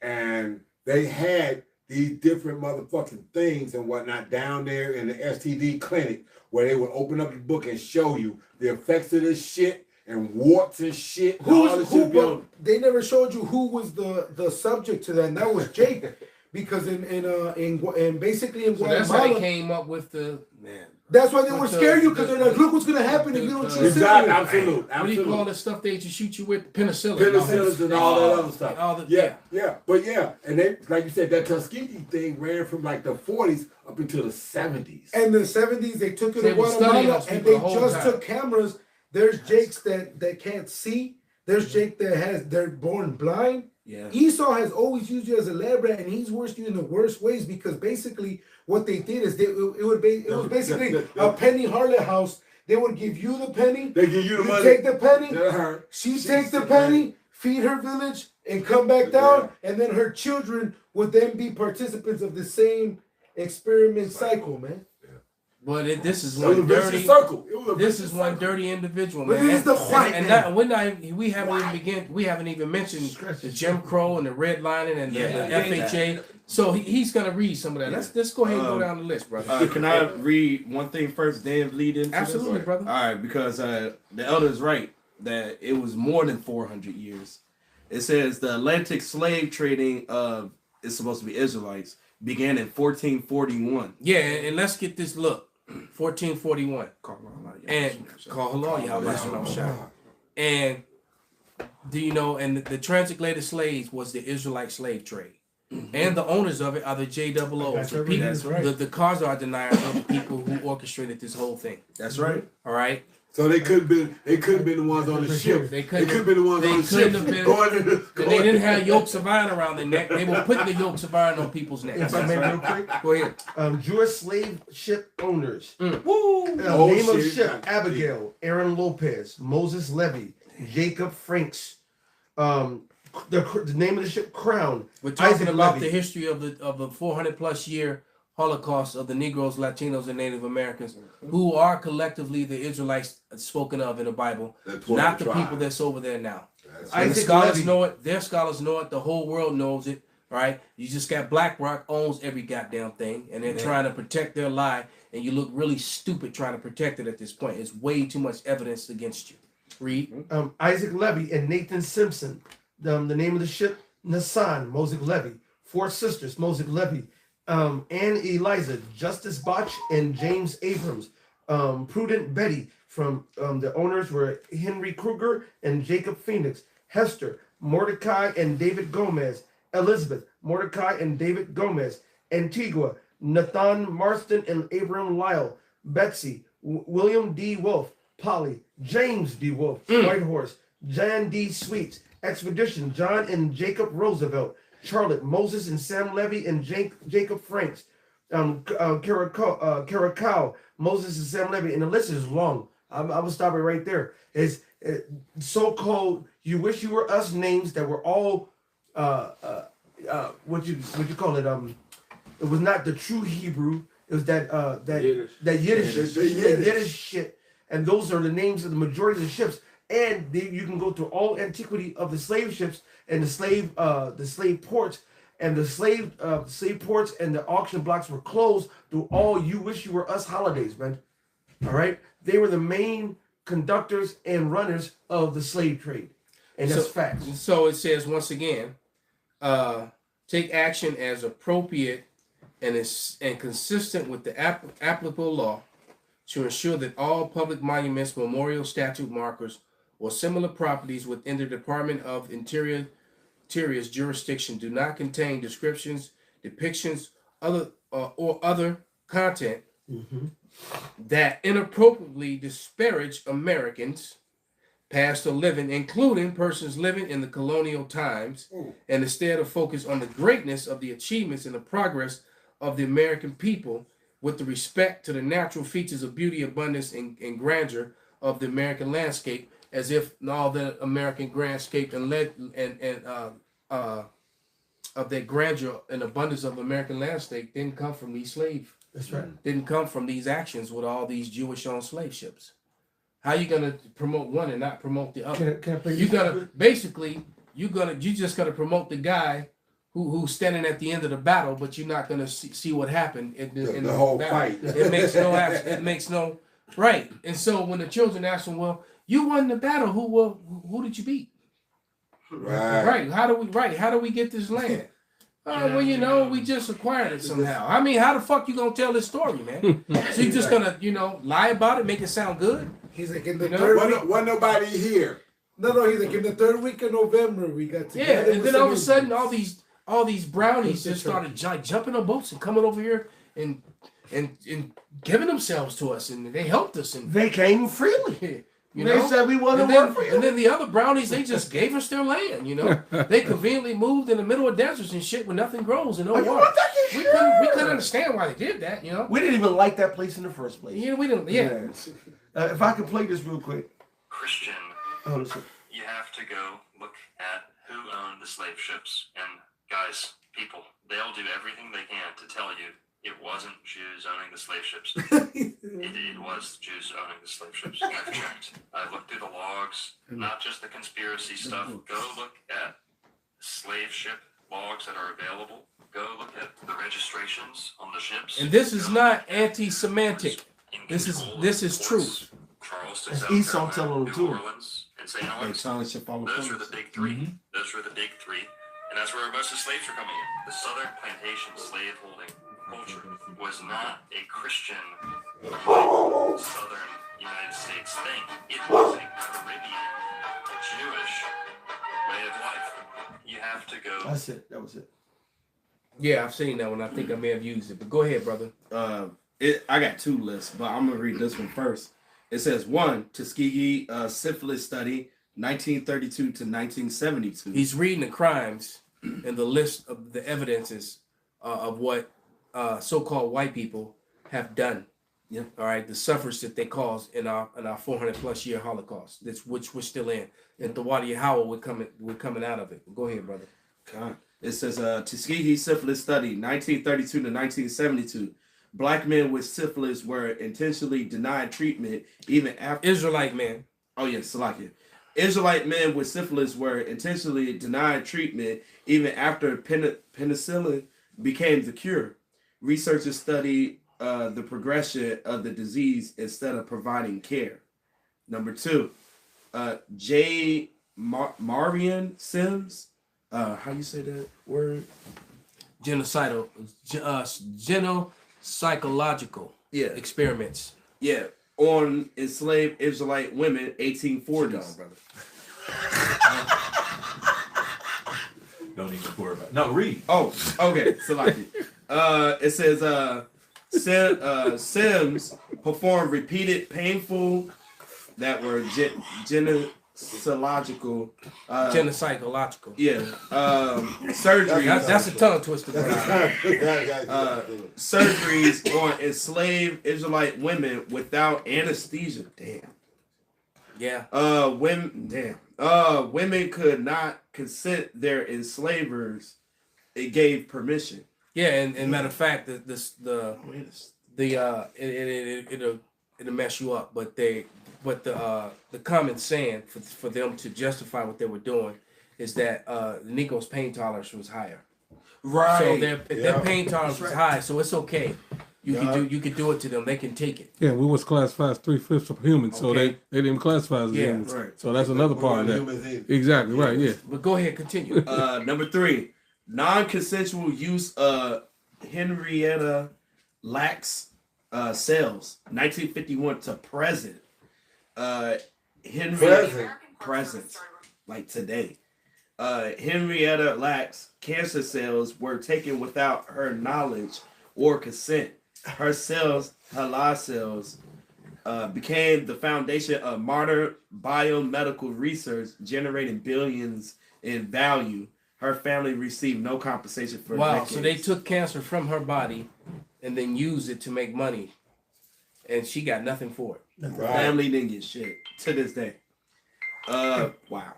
and they had these different motherfucking things and whatnot down there in the STD clinic where they would open up the book and show you the effects of this shit and warts and shit. They never showed you who was the subject to that, and that was Jake, because in basically in So Guatemala, that's how they came up with the man. That's why they would scare you, because they're like, look what's gonna happen if you don't treat Exactly, syphilis. What do you call the stuff they used to shoot you with? Penicillin. Penicillins and all that other stuff. Yeah. But and they, like you said, that Tuskegee thing ran from like the 40s up until the 70s. And the 70s, they took it They to were studying Guatemala, those and people they the whole just time. took cameras. There's Jakes that can't see. There's Jake they're born blind. Yeah. Esau has always used you as a lab rat, and he's worst you in the worst ways, because basically what they did is it was basically a penny harlot house. They would give you the penny. They give you the money. Take the penny. Her. She takes the penny, feed her village, and come back down, and then her children would then be participants of the same experiment cycle, man. But this is It was a one vicious dirty. circle. This is one dirty individual, But man. this is the white and man. we haven't even mentioned the Jim Crow and the redlining and the FHA. So he's gonna read some of that. Let's go ahead and go down the list, brother. Can I read one thing first, then lead into Absolutely, this? brother. All right, because the elder is right that it was more than 400 years. It says the Atlantic slave trading of it's supposed to be Israelites began in 1441. Yeah, and let's get this look. 1441. And call Allah, Yahweh. And do you know? And the transatlantic slaves was the Israelite slave trade, and the owners of it are the JOO. The people, That's right. the Khazar deniers are the people who orchestrated this whole thing. That's right. All right. So they couldn't be the ones on the ship. They couldn't have been the ones on the ship. They didn't have yokes of iron around their neck. They were putting the yokes of iron on people's necks. If I may, real quick, Go ahead. Jewish slave ship owners. Woo! Name of ship: Abigail, Aaron Lopez, Moses Levy, Jacob Franks. The name of the ship: Crown. We're talking Isaac about Levy. the history of the 400 plus year Holocaust of the Negroes, Latinos, and Native Americans, who are collectively the Israelites spoken of in the Bible, not the people that's over there now. And the scholars Levy. know it. Their scholars know it. The whole world knows it. Right? You just got BlackRock owns every goddamn thing, and they're trying to protect their lie, and you look really stupid trying to protect it at this point. It's way too much evidence against you. Read. Isaac Levy and Nathan Simpson. The name of the ship: Nassan, Mosaic Levy. 4 sisters: Mosaic Levy, Anne Eliza, Justice Botch, and James Abrams. Prudent Betty from the owners were Henry Kruger and Jacob Phoenix. Hester, Mordecai and David Gomez. Elizabeth, Mordecai and David Gomez. Antigua, Nathan Marston and Abram Lyle. Betsy, William D. Wolfe. Polly, James D. Wolfe. Whitehorse, Jan D. Sweets. Expedition, John and Jacob Roosevelt. Charlotte, Moses and Sam Levy and Jacob Franks. Caracau, Moses and Sam Levy. And the list is long. I will stop it right there. It's so-called "You Wish You Were Us" names that were all what you call it? It was not the true Hebrew. It was that Yiddish shit. And those are the names of the majority of the ships. And you can go through all antiquity of the slave ships and the slave ports, and the slave ports and the auction blocks were closed through all "You Wish You Were Us" holidays, man. All right, they were the main conductors and runners of the slave trade, and that's facts. So it says once again, take action as appropriate and consistent with the applicable law to ensure that all public monuments, memorial, statute markers, or similar properties within the Department of Interior's jurisdiction do not contain descriptions, depictions, or other content that inappropriately disparage Americans, past or living, including persons living in the colonial times, and instead of focus on the greatness of the achievements and the progress of the American people with the respect to the natural features of beauty, abundance, and grandeur of the American landscape, as if all the American landscape and of that grandeur and abundance of American landscape didn't come from these slave. That's right. Didn't come from these actions with all these Jewish-owned slave ships. How you gonna promote one and not promote the other? Can I play You this real gotta quick? basically you just gotta promote the guy who's standing at the end of the battle, but you're not gonna see what happened in The whole battle. fight. It makes no right. And so when the children ask them, well, you won the battle, who did you beat? Right. How do we get this land? Well, we just acquired it somehow. I mean, how the fuck you gonna tell this story, man? So you just gonna, lie about it, make it sound good? He's like in the third week. Wasn't nobody here. No, he's like in the third week of November we got together. Yeah, and with then some all of a sudden, Indians. all these brownies just started jumping on boats and coming over here and giving themselves to us, and they helped us. And They came freely. you They know? said we want to and work for then, you. and then the other brownies, they just gave us their land. They conveniently moved in the middle of deserts and shit where nothing grows and no Oh, you water. want that We shit? couldn't understand why they did that. We didn't even like that place in the first place. We didn't. Yeah. If I could play this real quick. Christian, Oh, listen. you have to go look at who owned the slave ships. And guys, people, they'll do everything they can to tell you it wasn't Jews owning the slave ships. It was Jews owning the slave ships. I've checked. I've looked through the logs, not just the conspiracy stuff. Go look at slave ship logs that are available. Go look at the registrations on the ships. And this is Go not look at anti-Semitic. in This is control truth. Charleston, That's South Esau Carolina, telling them New too. Orleans, and St. Louis. Those were the big three. Those were the big three. And that's where most of the slaves were coming in. The southern plantation slave holding culture was not a Christian southern United States thing. It was a Caribbean Jewish way of life. You have to go. That's it. That was it. Yeah, I've seen that one. I think I may have used it. But go ahead, brother. I got two lists, but I'm gonna read this one first. It says 1, Tuskegee syphilis study, 1932 to 1972. He's reading the crimes and the list of the evidences of what so-called white people have done. Yeah. All right, the suffrage that they caused in our 400 plus year Holocaust, which we're still in, and the Wadi Howell we're coming out of it. Go ahead, brother. God. It says Tuskegee syphilis study, 1932 to 1972. Black men with syphilis were intentionally denied treatment even after Israelite man. Oh yes, Salakia. Israelite men with syphilis were intentionally denied treatment even after penicillin became the cure. Researchers studied the progression of the disease instead of providing care. Number 2, J. Marion Sims. How you say that word? genocidal, genopsychological experiments. Yeah, on enslaved Israelite women, 1840s. brother. Don't even worry about it. No, read. Oh, okay. Salaki. It says Sims performed repeated painful that were genocidal. Genocidological. Yeah. Surgeries. That's a tongue twister. Surgeries on enslaved Israelite women without anesthesia. Damn. Yeah. Women could not consent their enslavers. It gave permission. Yeah, and matter of fact, it'll mess you up, but the common saying for them to justify what they were doing is that the Negroes' pain tolerance was higher. Right. So their pain tolerance was high, so it's okay. You can do it to them. They can take it. Yeah, we was classified as 3/5 of humans, so they didn't classify as humans. Right. So that's another part of that. Exactly right. Yeah. But go ahead, continue. Number 3, non-consensual use of Henrietta Lacks cells, 1951 to present. Present, like today. Henrietta Lacks cancer cells were taken without her knowledge or consent. Her cells, Hala cells, became the foundation of modern biomedical research, generating billions in value. Her family received no compensation for decades. So they took cancer from her body and then used it to make money, and she got nothing for it. Right. Family didn't get shit to this day. Wow.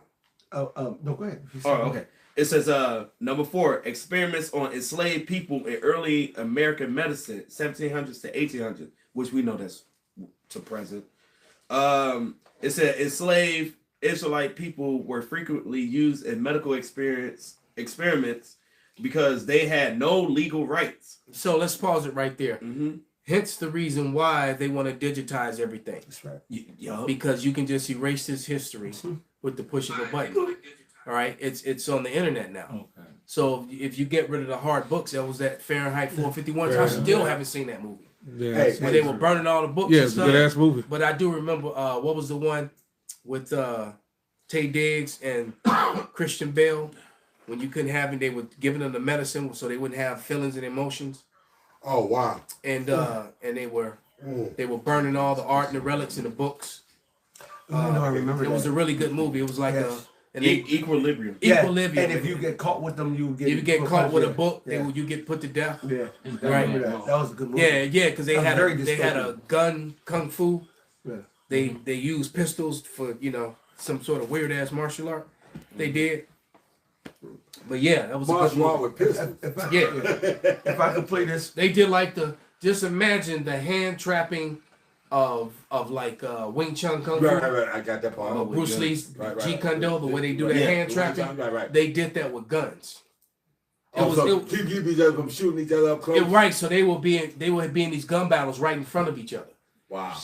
No, go ahead. Oh, okay. It says, number 4, experiments on enslaved people in early American medicine, 1700s to 1800s, which we know that's to present. It said enslaved Israelite people were frequently used in medical experiments because they had no legal rights. So let's pause it right there. Mm-hmm. Hence the reason why they want to digitize everything. That's right. Because you can just erase this history with the push of a button. All right, it's on the internet now. Okay. So if you get rid of the hard books, that was that Fahrenheit 451. I still haven't seen that movie. Yeah. Where they were burning all the books. Yeah, and it's a stuff. good ass movie. But I do remember what was the one with Tay Diggs and Christian Bale when you couldn't have it, they were giving them the medicine so they wouldn't have feelings and emotions. Oh wow! And they were burning all the art and the relics in the books. I remember. It was a really good movie. It was like Equilibrium. Equilibrium. And if you get caught with them, you get caught with a book, you get put to death. Yeah, right. That was a good movie. Yeah, because they had a gun kung fu. Yeah. They used pistols for some sort of weird ass martial art. They did. But yeah, that was martial art with pistols. If I could play this, they did like just imagine the hand trapping of like Wing Chun Kung Fu. Right. I got that part. Bruce Lee's Jeet Kune Do, the way they do that hand trapping. Right. They did that with guns. Keep each other from shooting each other up close. Right. So they would be in these gun battles right in front of each other. Wow.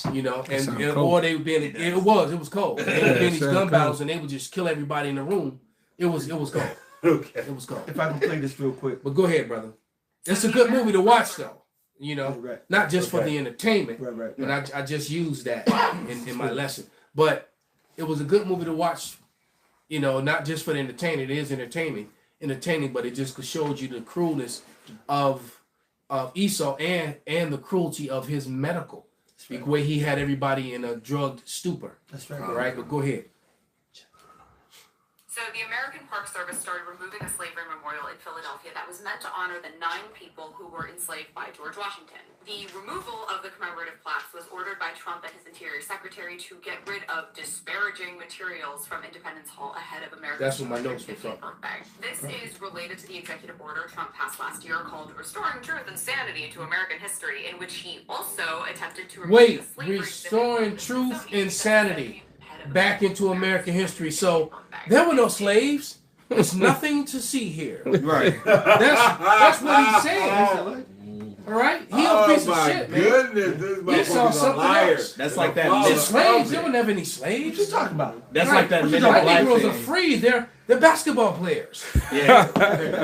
Or they would be in it was cold. They would be in these gun battles and they would just kill everybody in the room. It was cold. Okay. It was cold. If I can play this real quick. But go ahead, brother. It's a good movie to watch though. Not just for the entertainment, but I just used that in my lesson. But it was a good movie to watch, not just for the entertainment. It is entertaining, but it just showed you the cruelness of Esau and the cruelty of his medical, the way he had everybody in a drugged stupor. That's right. All right, but go ahead. So the American Park Service started removing a slavery memorial in Philadelphia that was meant to honor the 9 people who were enslaved by George Washington. The removal of the commemorative plaques was ordered by Trump and his Interior Secretary to get rid of disparaging materials from Independence Hall ahead of America's That's what my notes were from. birthday. This is related to the executive order Trump passed last year called Restoring Truth and Sanity to American History, in which he also attempted to remove the slavery Restoring Truth and Sanity back into American history. So there were no slaves. There's nothing to see here. Right. That's what he's saying. All right, he a piece of shit, man. This Esau's motherfucker's a something liar. else. That's like that. The Lit- slaves, there were never any slaves. What you talking about? That's like that. Lit Black black Negroes are thing. free. They're basketball players. Yeah.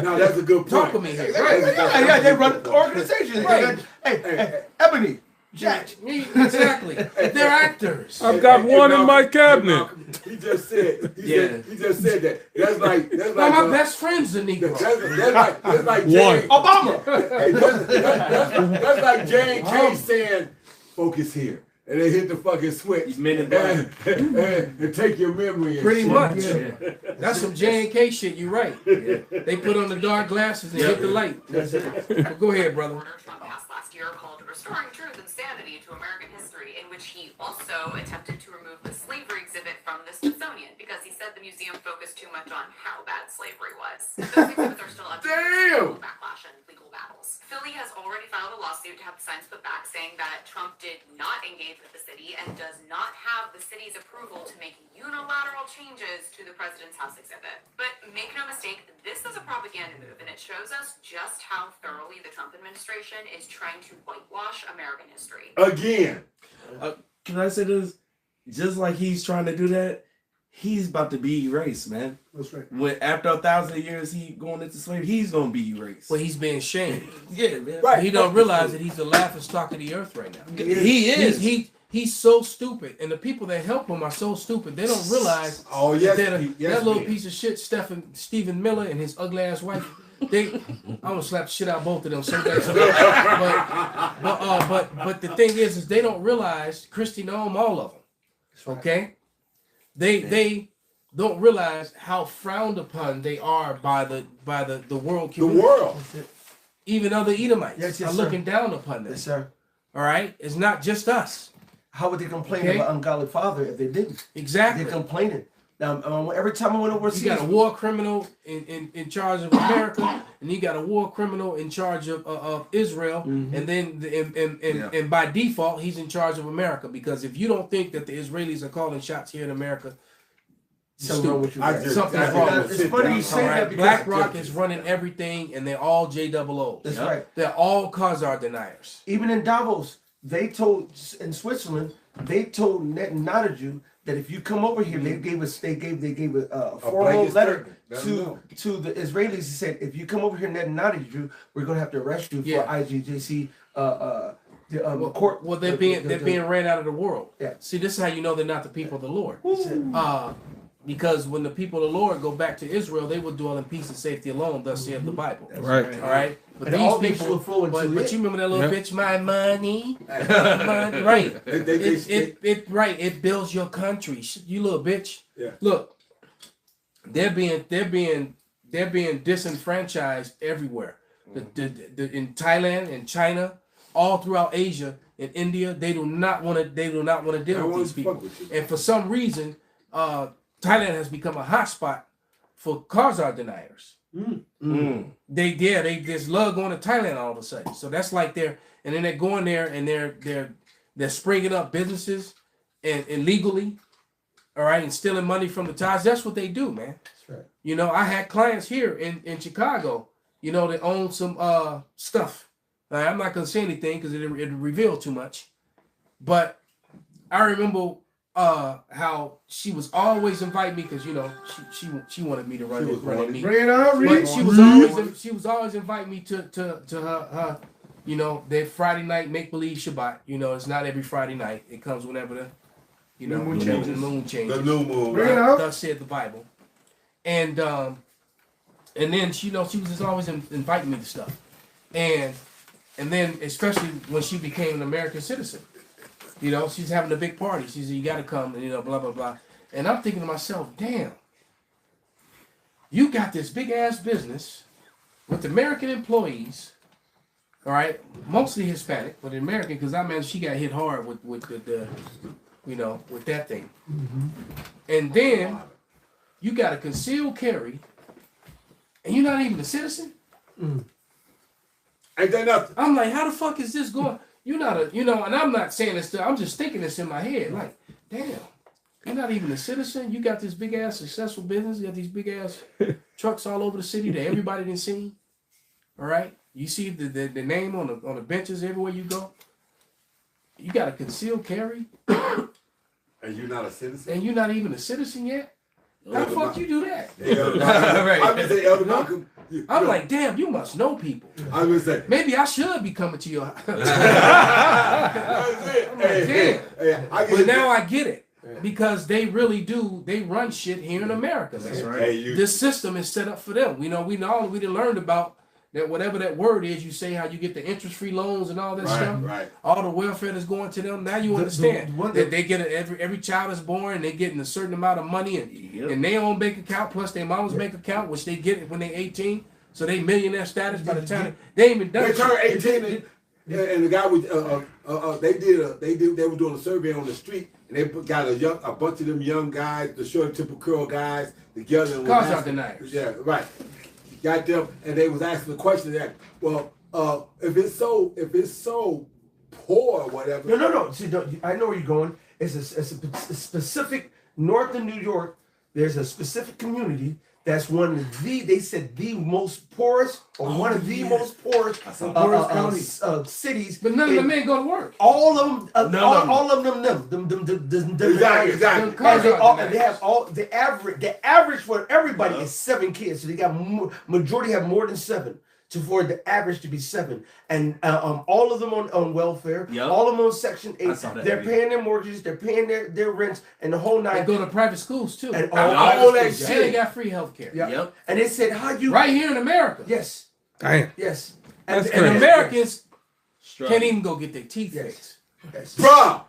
No, that's a good Talk point. with me here. Yeah, they run the organization. Right. Hey, Ebony, Jack. Exactly. They're actors. I've got one in my cabinet. He just said. He just said that. That's like. My best friend's a Negro. That's like Jane. Obama. Hey, that's like J&K saying, "Focus here," and they hit the fucking switch. These men in black. and take your memory. And Pretty shit. much. Yeah. That's some J&K shit. You're right. Yeah. They put on the dark glasses and hit the light. That's it. But go ahead, brother. Trump passed last year called Restoring Truth and Sanity to American History, in which he also attempted to remove the slavery exhibit from the Smithsonian because he said the museum focused too much on how bad slavery was. Those exhibits are still up to legal backlash and legal battles. Philly has already filed a lawsuit to have the signs put back, saying that Trump did not engage with the city and does not have the city's approval to make unilateral changes to the president's house exhibit. But make no mistake, this is a propaganda move, and it shows us just how thoroughly the Trump administration is trying to whitewash American history. Again. Can I say this? Just like he's trying to do that, he's about to be erased, man. That's right. When after 1,000 years he going into slavery, he's gonna be erased. Well, he's being shamed. Yeah, man. Right. He don't realize that he's the laughing stock of the earth right now. He is. He's so stupid, and the people that help him are so stupid. They don't realize Oh yes, that little piece of shit, Stephen Miller and his ugly ass wife. I'm gonna slap the shit out of both of them someday. But the thing is they don't realize Christy Nome, all of them. Okay, they don't realize how frowned upon they are by the world community. The world. Even other Edomites Yes, are sir. looking down upon them. Yes, sir. All right, it's not just us. How would they complain Okay. about ungodly father if they didn't? Exactly. They're complaining. Now, every time I went overseas, You got a war criminal in charge of America, and you got a war criminal in charge of Israel, and then and by default he's in charge of America, because if you don't think that the Israelis are calling shots here in America, something wrong with you. something's wrong with It's funny you say all that right? because BlackRock is running everything, and they're all JOOs. That's right. They're all Khazar deniers. Even in Davos, they told in Switzerland, they told Netanyahu that if you come over here, they gave a formal letter to the Israelis. He said, if you come over here, Netanyahu, we're gonna have to arrest you for IGJC. Court. Well, they're being ran out of the world. Yeah. See, this is how you know they're not the people of the Lord. Because when the people of the Lord go back to Israel, they will dwell in peace and safety alone. Thus saith the Bible. Right. All right. But And these all people will flow into but it. you remember that little Yep. bitch, my money, right? It builds your country. You little bitch. Yeah. Look, they're being disenfranchised everywhere. In Thailand and China, all throughout Asia and India, they do not want to deal with these people. And for some reason, Thailand has become a hotspot for Khazar deniers. They just love going to Thailand all of a sudden. So that's like and then they're going there and they're springing up businesses and illegally, all right, and stealing money from the Thais. That's what they do, man. That's right. You know, I had clients here in Chicago, you know, that own some stuff. I'm not gonna say anything because it revealed too much. But I remember how she was always inviting me because, you know, she wanted me to run it. Bring it out, But Reed. she was always inviting me to her you know, their Friday night make believe Shabbat. You know, it's not every Friday night. It comes whenever the moon changes. The new moon. Bring it out. Thus said the Bible. And then she was just always inviting me to stuff. And then especially when she became an American citizen. You know, she's having a big party. She said, you got to come, and, you know, blah, blah, blah. And I'm thinking to myself, damn, you got this big-ass business with American employees, all right, mostly Hispanic, but American, because I imagine she got hit hard with the you know, with that thing. And then you got a concealed carry, and you're not even a citizen? Ain't that nothing? I'm like, how the fuck is this going? You're not you know, and I'm not saying this, I'm just thinking this in my head. Like, damn, you're not even a citizen. You got this big ass successful business. You got these big ass trucks all over the city that everybody didn't see. All right. You see the name on the benches everywhere you go. You got a concealed carry, and you're not a citizen, and you're not even a citizen yet. How the fuck you do that? Right. I'm gonna say Elder Malcolm. I'm like, damn, you must know people. I was gonna say maybe I should be coming to your house. I'm like, damn. But now I get it. Because they really do, they run shit here in America. That's right. This system is set up for them. We done learned about that, whatever that word is, you say how you get the interest-free loans and all that stuff. Right. All the welfare that's going to them. Now you understand that they get every child is born, they getting a certain amount of money in their own bank account plus their mama's bank account, which they get when they're 18. So they millionaire status by the time they ain't even done. They turn 18. And the guy was they were doing a survey on the street, and they got a bunch of them young guys, the short temple curl guys together. Cars out the night. Yeah, right. Got them, and they was asking the question that, well, if it's so poor or whatever. No. See, I know where you're going. It's a specific north of New York. There's a specific community that's one of they said the most poorest or one of the most poorest cities. But none of them ain't going to work. All of them, all of them. Exactly. They have all the average for everybody is 7 kids. So they got majority have more than 7. For the average to be 7, and all of them on welfare, all of them on Section 8. They're paying their mortgages, they're paying their rents, and the whole 9. They go to private schools too, and all that shit. And they got free health care. Yep. And they said, "How you right here in America?" Yes. Damn. Yes. And Americans can't even go get their teeth fixed. Yes. Bruh.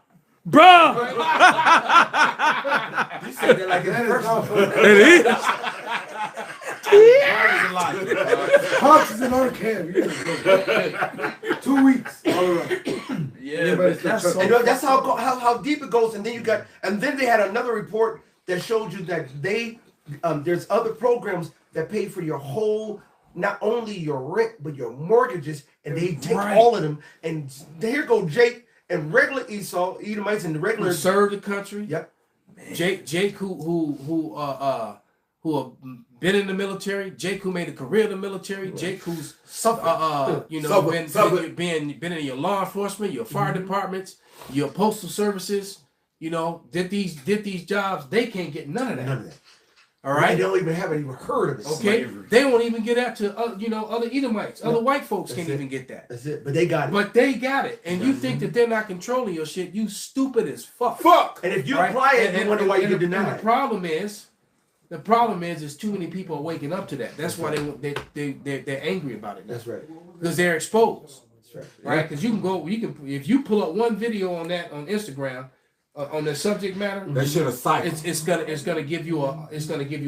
You said that like it's personal. It is. Hawks is in our camp. 2 weeks. All right. Yeah, but that's how deep it goes. And then they had another report that showed you that there's other programs that pay for your whole, not only your rent but your mortgages, and they take all of them. And here go Jake and regular Esau, Edomites, and the regular who served the country. Yep. Jake who have been in the military. Jake who made a career in the military. Jake who's been in your law enforcement, your fire departments, your postal services. Did these jobs. They can't get none of that. All right, they don't even haven't even heard of it. Okay, they won't even get that to other Edomites. Other white folks can't even get that. That's it. But they got it. And you think that they're not controlling your shit? You stupid as fuck. And if you apply it, you wonder why you get denied. And the problem is too many people are waking up to that. That's why they're angry about it now. That's right. Because they're exposed. That's right. Right? Because if you pull up one video on that on Instagram. On the subject matter, they should have cycle. It's gonna give you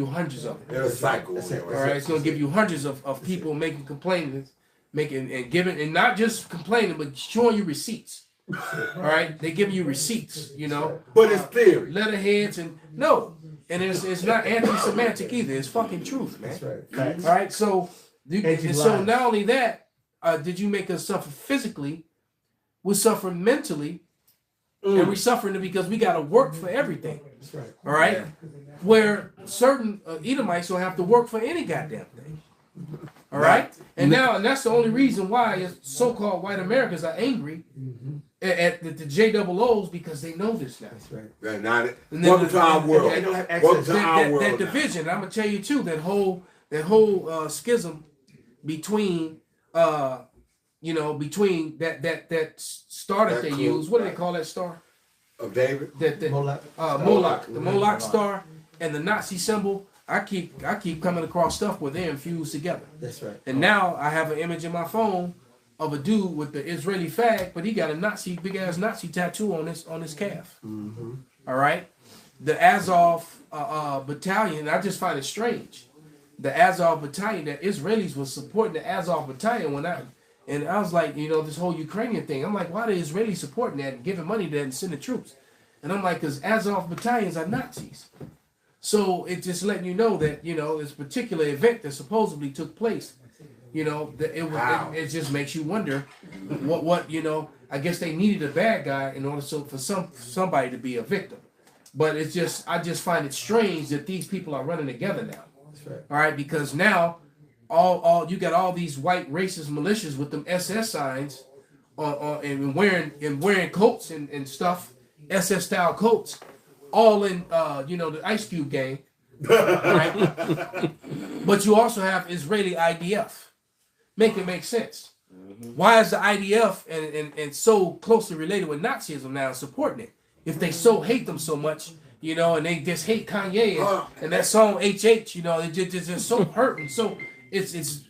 hundreds of them. It'll cycle. All right, it's gonna give you hundreds of people making complaints, and not just complaining, but showing you receipts. All right, they give you receipts, But it's theory. Letterheads and it's not anti-semantic either. It's fucking truth, man. That's right. All right, so not only that, did you make us suffer physically? We suffer mentally. And we're suffering because we got to work for everything. That's right. All right? Where certain Edomites don't have to work for any goddamn thing. All right? And that's the only reason why so-called white Americans are angry at the JOOs, because they know this now. That's right. Welcome to our world. They don't have access to our world. That division, I'm going to tell you too, that whole schism between between that star that they use. What do they call that star? Of David? Moloch. The Moloch star and the Nazi symbol. I keep coming across stuff where they're infused together. That's right. And now I have an image in my phone of a dude with the Israeli flag, but he got a big ass Nazi tattoo on his calf. Mm-hmm. All right? The Azov battalion, I just find it strange. The Azov battalion, that Israelis was supporting the Azov battalion and I was like, this whole Ukrainian thing. I'm like, why are the Israelis supporting that and giving money to that and sending troops? And I'm like, because Azov battalions are Nazis. So it's just letting you know that, this particular event that supposedly took place, it just makes you wonder what I guess they needed a bad guy in order for somebody to be a victim. But I just find it strange that these people are running together now. That's right. All right, because now all you got all these white racist militias with them SS signs and wearing coats and stuff, SS style coats, all in the Ice Cube gang, right? But you also have Israeli IDF. Make it make sense. Why is the IDF and so closely related with Nazism now supporting it? If they so hate them so much, and they just hate Kanye and that song HH, they just so hurt and so it's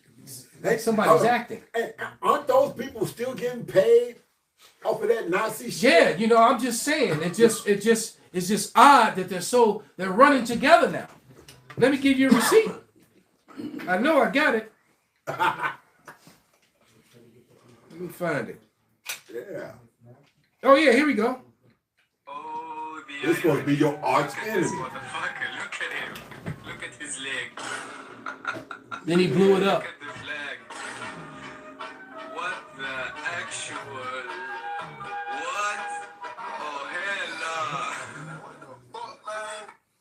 like somebody's acting. And aren't those people still getting paid off of that Nazi shit? Yeah, I'm just saying it's just odd that they're running together now. Let me give you a receipt. I know I got it. Let me find it. Yeah. Oh yeah, here we go. Oh, This supposed to be your arch enemy. Motherfucker, look at him. Look at his leg. Then he blew it up. Look at the flag. What the actual? What? Oh, hell no.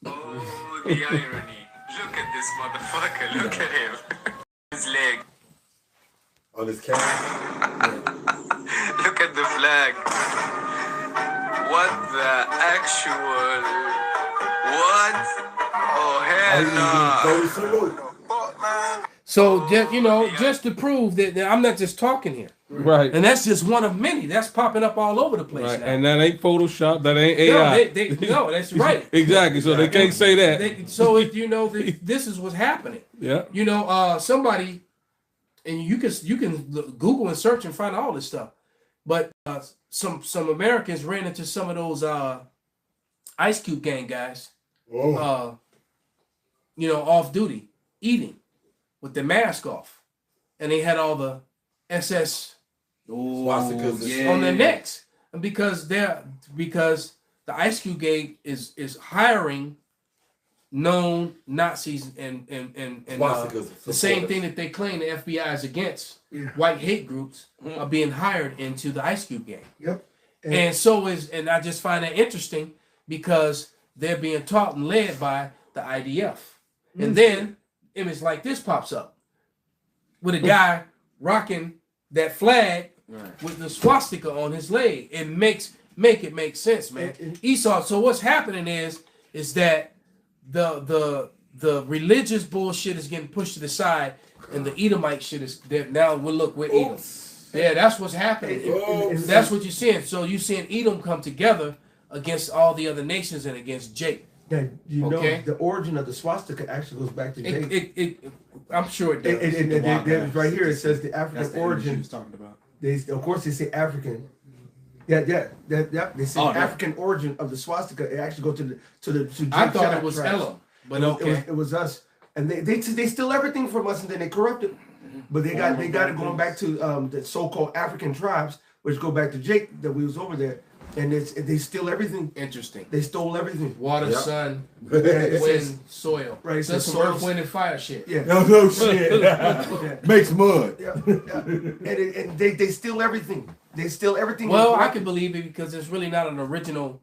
Oh, the irony. Look at this motherfucker. Look at him. His leg. On his camera. Look at the flag. What the actual? What? Oh, hell no. So just to prove that I'm not just talking here, Right. and that's just one of many that's popping up all over the place Right. now. And that ain't Photoshop. That ain't No, AI. no, that's right. Exactly. So they can't say that. So if this is what's happening. Yeah. Somebody, and you can Google and search and find all this stuff, but some Americans ran into some of those Ice Cube gang guys, off duty eating with their mask off, and they had all the SS swastikas on their necks, and because the Ice Cube gang is hiring known Nazis and the same thing that they claim the FBI is against. White hate groups are being hired into the Ice Cube gang. Yep. And I just find that interesting because they're being taught and led by the IDF. And then image like this pops up with a guy rocking that flag with the swastika on his leg. It make it make sense, man. Esau. So what's happening is that the religious bullshit is getting pushed to the side, and the Edomite shit is there now. We're Edom. Yeah, that's what's happening. That's what you're seeing. So you're seeing Edom come together against all the other nations and against Jake. That know the origin of the swastika actually goes back to Jake. I'm sure it does. And right here it says the African origin. Talking about. Of course they say African. Yeah. They say African origin of the swastika. It actually go to Jake. I thought it was Elam, but okay, it was us, and they steal everything from us, and then they corrupt it. But they got it going back to the so-called African tribes, which go back to Jake that we was over there, and they steal everything. Interesting. They stole everything. Water, sun, wind, soil. Right. That's some earth, wind, and fire shit. Yeah. No shit. Makes mud. Yeah. And they steal everything. They steal everything. Well, I can believe it because it's really not an original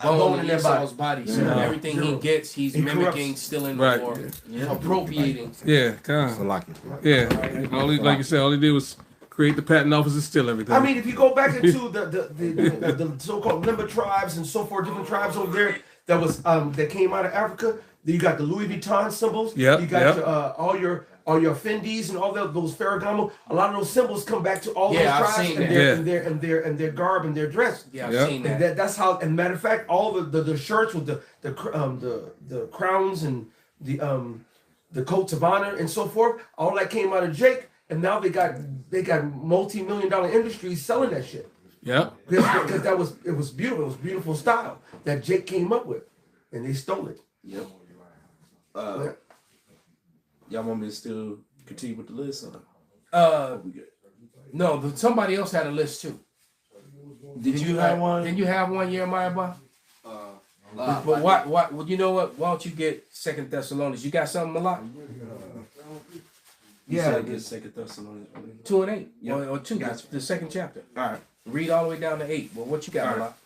bone in Esau's body. So everything he gets, he's mimicking, stealing, or appropriating. Yeah, kind of. Yeah. All he, like you said, all he did was create the patent office and steal everything. I mean, if you go back into the so-called Limba tribes and so forth, different tribes over there that came out of Africa, you got the Louis Vuitton symbols. Yep, You got all your Fendis and all those Ferragamo. A lot of those symbols come back to all those tribes and their garb and their dress. Yeah, I've seen that. That's how. And matter of fact, all the shirts with the crowns and the coats of honor and so forth, all that came out of Jake. And now they got multi-million-dollar industries selling that shit. Yeah. Because it was beautiful. It was beautiful style that Jake came up with, and they stole it. Yep. Y'all want me to still continue with the list? No, somebody else had a list too. Did you have one? Did you have one, Jeremiah? But what? Well, you know what? Why don't you get 2 Thessalonians? You got something, Malak? Yeah, get 2 Thessalonians 2 and 8, yep. or 2. Gotcha. The second chapter. All right. Read all the way down to 8. Well, what you got, Malak?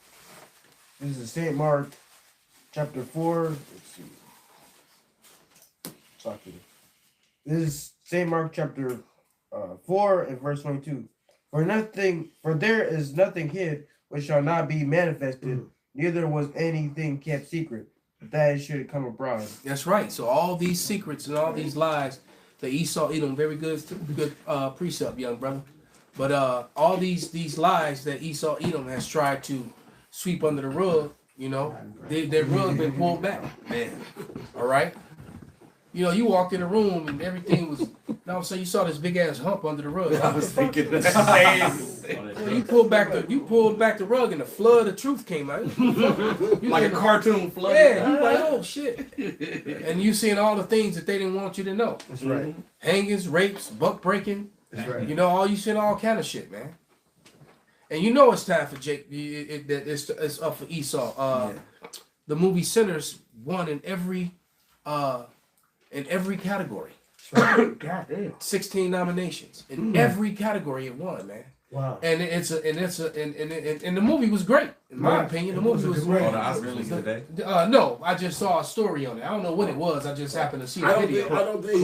This is St. Mark, chapter 4. Let's see. Talk to you. This is St. Mark chapter 4 and verse 22. For there is nothing hid which shall not be manifested, neither was anything kept secret, that it should come abroad. That's right. So all these secrets and all these lies that Esau Edom, very good precept, young brother. But all these lies that Esau Edom has tried to sweep under the rug, you know, their rug been pulled back, man. All right. You know, you walked in the room and everything was. Now, so you saw this big ass hump under the rug. I was thinking the same. Well, you pulled back the rug and the flood of truth came out. Like a cartoon flood. Yeah, you like, oh shit. And you seeing all the things that they didn't want you to know. That's right. Hangings, rapes, buck breaking. That's right. You know, all you seeing all kind of shit, man. And you know it's time for Jake. It's up for Esau. The movie Sinners won in every category. God damn. 16 nominations in every category it won, man. Wow. And the movie was great in my opinion. The movie was great. Oh, the Oscars released today? No, I just saw a story on it. I don't know what it was. I just happened to see a video. I don't think he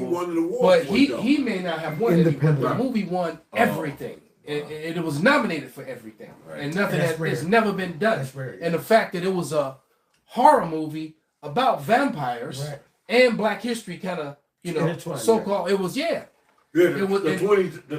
won an award. But he may not have won it. But the movie won everything. It was nominated for everything, and nothing has never been done. And the fact that it was a horror movie about vampires and Black history, kind of, you know, so-called. It was it was the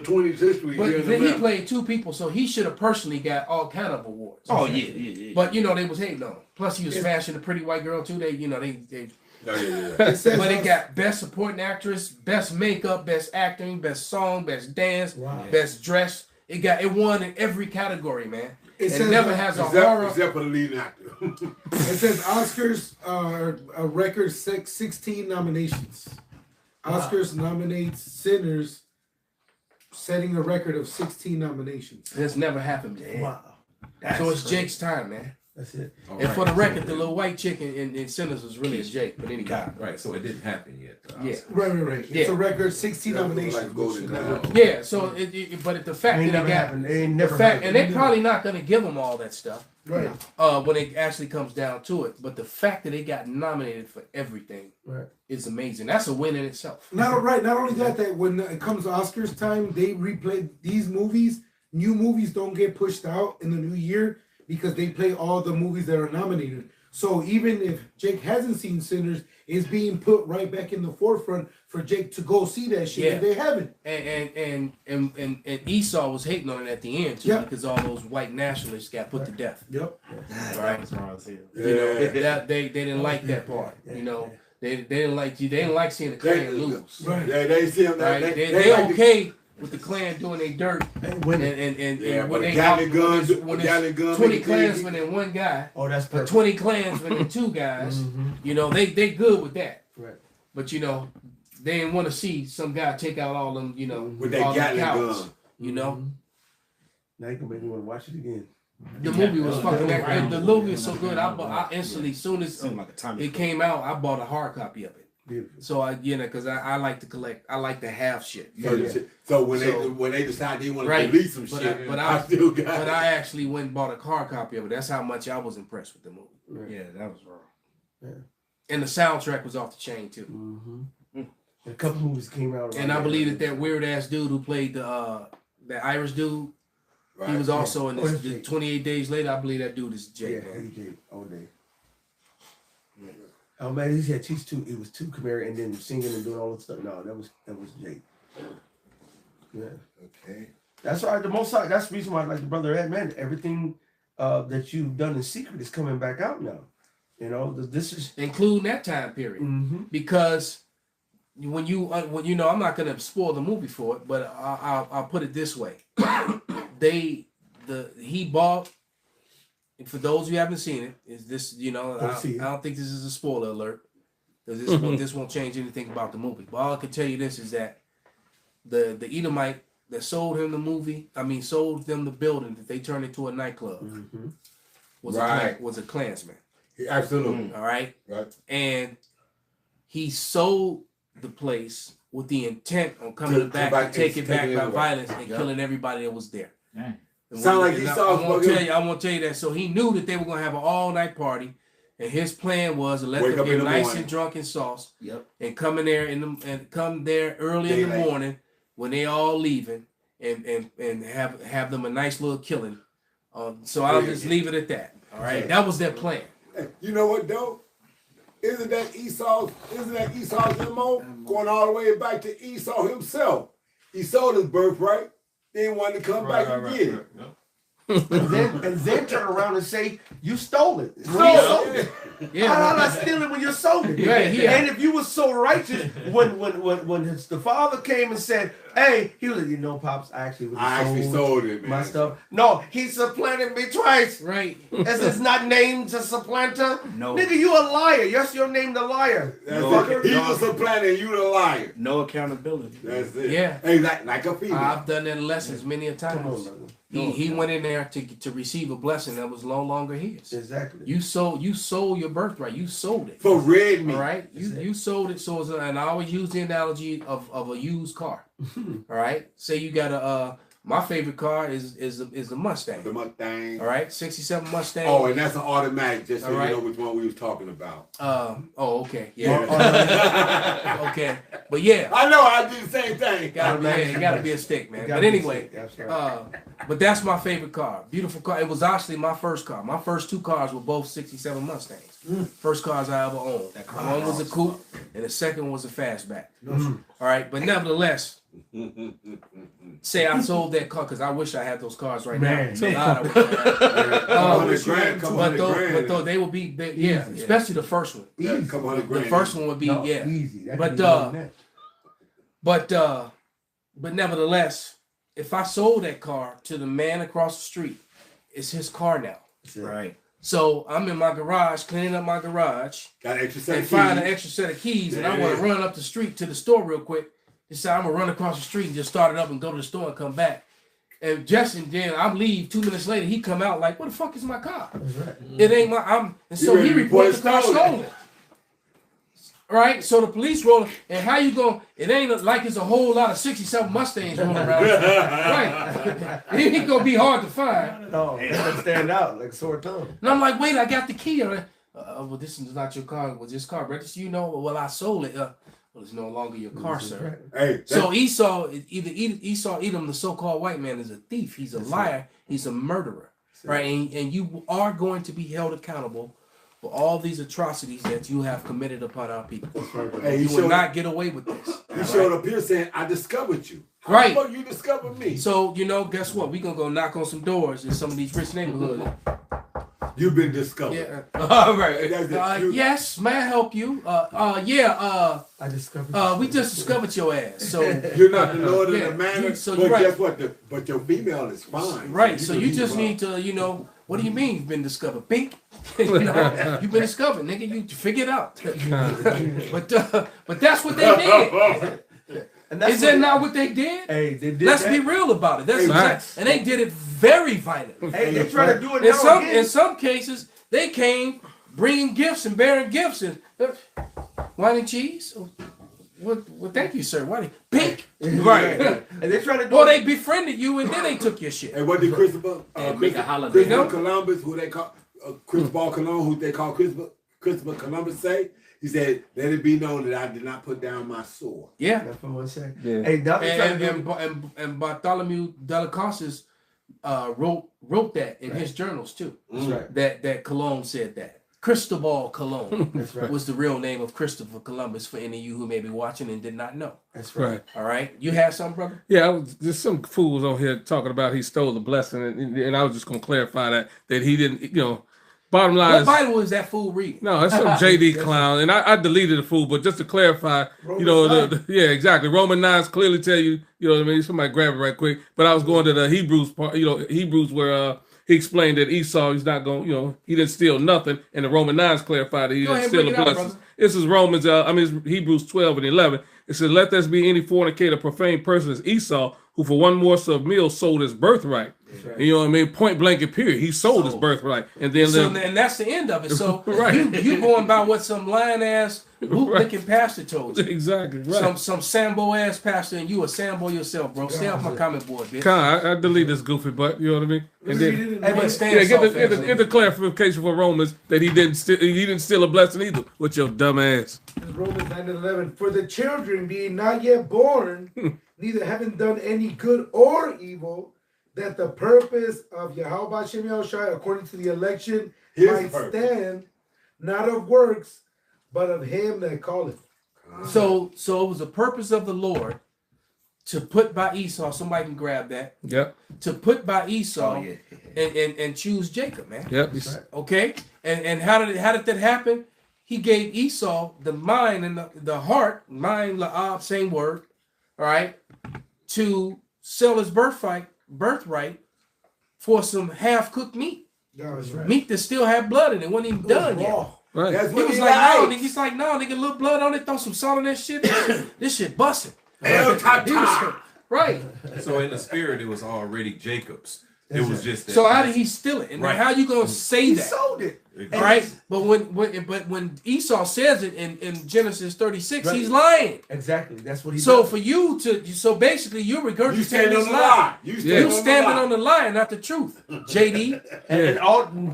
20th history. But then he played two people, so he should have personally got all kind of awards. Oh yeah. But you know they was hating on him. Plus he was smashing a pretty white girl too. They. Yeah. But it got best supporting actress, best makeup, best acting, best song, best dance, best dress. It won in every category, man. It never has a horror. Except for the lead actor. It says Oscars a record 16 nominations. Oscars nominates Sinners, setting a record of 16 nominations. That's never happened before. Wow. So it's Jake's time, man. That's it. And for the record, the little white chick in Sinners was really a Jake, but anyway. Right, so it didn't happen yet. Yeah. Right. It's a record 16 nominations. Yeah, so but the fact that it got and they're probably not gonna give them all that stuff. Right. When it actually comes down to it. But the fact that they got nominated for everything is amazing. That's a win in itself. Not only that when it comes to Oscars time, they replay these movies. New movies don't get pushed out in the new year because they play all the movies that are nominated. So even if Jake hasn't seen Sinners, it's being put right back in the forefront for Jake to go see that shit if they haven't. And Esau was hating on it at the end too because all those white nationalists got put to death. Yep. Right. You know, they didn't like that part. You know, they didn't like you. They didn't like seeing the Klan lose. Right. They see them. Right. They okay with the Klan doing their dirt and when they gallon guns, when it's 20 Klansmen and one guy. Oh, that's perfect. 20 Klansmen and two guys. You know, they good with that. Right. But you know, they didn't want to see some guy take out all them, you know, with that gallon gun. You know. Now you can make me want to watch it again. The movie was fucking. The movie was so good. I instantly, as soon as it came out, I bought a hard copy of it. Beautiful. So because I like to collect. I like to have shit. So when they decide they want to release some shit, but I still got it. But I actually went and bought a hard copy of it. That's how much I was impressed with the movie. Right. Yeah, that was wrong. Yeah. And the soundtrack was off the chain too. Mm-hmm. A couple movies came out. And I believe that weird ass dude who played the Irish dude, he was also in this. 28 Days Later. I believe that dude is Jake. Yeah, he Jake all day. Oh man, he had two. It was two Camaro and then singing and doing all that stuff. No, that was Jake. Yeah. Okay. That's right. The most that's the reason why, like the brother Ed, man, everything that you've done in secret is coming back out now. You know, this is including that time period because when you know, I'm not gonna spoil the movie for it, but I'll put it this way: he bought. And for those who haven't seen it, is this, you know, I don't think this is a spoiler alert. This won't change anything about the movie. But all I can tell you this is that the Edomite that sold him sold them the building that they turned into a nightclub was a Klansman. Absolutely. All right. Right. And he sold the place with the intent on coming back and taking it back by violence and killing everybody that was there. Sound like he saw. I won't tell you that. So he knew that they were gonna have an all-night party, And his plan was to let Wake them up in get the nice morning. and drunk and sauce. Yep. And come in there and come there early in the Daylight. morning when they all leaving and have them a nice little killing. So I'll just leave it at that. All right. That was their plan. You know what though? Isn't that Esau's MO going all the way back to Esau himself? He sold his birthright, then wanted to come back and get it. and then turn around and say you stole it. Stole it. Yeah. How did I steal it when you sold it? Yeah. And if you were so righteous, when the father came and said, "Hey," he was like, "You know, pops, I actually sold it, man. my stuff." No, he supplanted me twice. Right. As it's not named a supplanter. No. Nigga, you a liar. Yes, your name the liar. That's No. it. He was a planner, you the liar. No accountability. That's it. Yeah. Hey, like a female. I've done that in lessons many a times. He went in there to receive a blessing that was no longer his. Exactly. You sold your birthright. You sold it. For red meat. All right. You sold it. So and I always use the analogy of a used car. All right. Say you got my favorite car is the Mustang. The Mustang. All right. 67 Mustang. Oh, and that's an automatic, just so All right. you know which one we was talking about. Okay. Yeah. Okay. But yeah. I know I do the same thing. It gotta be a stick, man. But anyway, but that's my favorite car. Beautiful car. It was actually my first car. My first two cars were both 67 Mustangs. First cars I ever owned. One was a coupe and the second one was a fastback. All right, but nevertheless, say I sold that car because I wish I had those cars right now. It's a lot of but though they would be big, especially the first one. The first one would be easy. But nevertheless, if I sold that car to the man across the street, it's his car now. Right. So I'm in my garage, cleaning up my garage, Got an extra set and of find keys. an extra set of keys, and I want to run up the street to the store real quick. Decide I'm gonna run across the street and just start it up and go to the store and come back. And then I leave 2 minutes later. He come out like, "What the fuck is my car? It ain't my." And so he reports the car stolen. Right, so the police rolling, and how you going? It ain't like it's a whole lot of 67 Mustangs rolling around. Right, it ain't gonna be hard to find. No, it doesn't stand out like sore thumb. And I'm like, wait, I got the key. Well, this is not your car. Was this car registered? You know, well, I sold it. Well, it's no longer your car, sir. Hey, so Esau Edom, the so-called white man, is a thief. He's a liar. He's a murderer. Right, and you are going to be held accountable for all these atrocities that you have committed upon our people. Hey, you will not get away with this. You showed up here saying, "I discovered you." How Right. the fuck you discovered me? So, guess what? We're going to go knock on some doors in some of these rich neighborhoods. You've been discovered. Yeah. All right. Yes, may I help you? I discovered we just discovered your ass. So you're not the Lord of the manor. So but right. guess what? But your female is fine. Right. So you just need to, what do you mean you've been discovered? Pink? You've been discovered, nigga. You figure it out. But that's what they did. Is that not what they did? Hey, they did. Let's be real about it. That's exactly, and they did it very violent. Hey, they try to do it now again. In some cases, they came bringing gifts and bearing gifts and wine and cheese. Well, thank you, sir. Why pink? Right. And they try to do. Well, they befriended you and then they took your shit. And what did Christopher? Make a holiday. Christopher Columbus, who they call Christopher Columbus, who they call Christopher Columbus, say. He said, "Let it be known that I did not put down my sword." Yeah, that's what I say. Yeah. Hey, and Bartholomew de la Casas wrote that in his journals too. That's right. That Colon said that. Cristobal Colon That's right. was the real name of Christopher Columbus for any of you who may be watching and did not know. That's right. All right. You have something, brother? Yeah, there's some fools on here talking about he stole the blessing, and I was just going to clarify that he didn't, bottom line What is, Bible is that fool reading? No, it's some JD clown, and I deleted the fool, but just to clarify, yeah, exactly. Roman 9s clearly tell you, what I mean. Somebody grab it right quick. But I was going to the Hebrews part, Hebrews where he explained that Esau, he's not going, he didn't steal nothing, and the Roman 9s clarified that he didn't steal the blessings. This is Romans, Hebrews 12 and 11. It says, "Let there be any fornicator, profane person as Esau, who for one morsel of meal sold his birthright." Right. You know what I mean? Point blank and period. He sold his birthright, and then and that's the end of it. So right. you going by what some lying ass bootlicking pastor told you. Exactly. Right. Some Sambo ass pastor, and you a Sambo yourself, bro. Stay off my comment board, bitch. I delete this goofy butt. You know what I mean? And then, get the clarification for Romans that he didn't steal a blessing either with your dumb ass. Romans 9:11. For the children being not yet born, neither having done any good or evil, that the purpose of Yahweh Shem Yahushai, according to the election, might stand, not of works, but of him that calleth. So it was the purpose of the Lord to put by Esau. Somebody can grab that. Yep. To put by Esau and choose Jacob, man. Yep. Okay. And how did that happen? He gave Esau the mind and the heart, mind, la'ab, same word, all right, to sell his birthright for some half-cooked meat. That's right. Meat that still had blood in it. Wasn't even done yet. Right. That's He what was he like, no, likes. nigga. He's like, no, nigga, little blood on it. Throw some salt on that shit. This shit busting. Right. So in the spirit, it was already Jacob's. It was just that. So how did he steal it? And how you gonna say that? He sold it. Exactly. Right? But when Esau says it in Genesis 36, he's lying. Exactly. That's what he So does. for you so basically you're regurgitating You stand this on the lie. lie. You standing on the lie, not the truth. JD.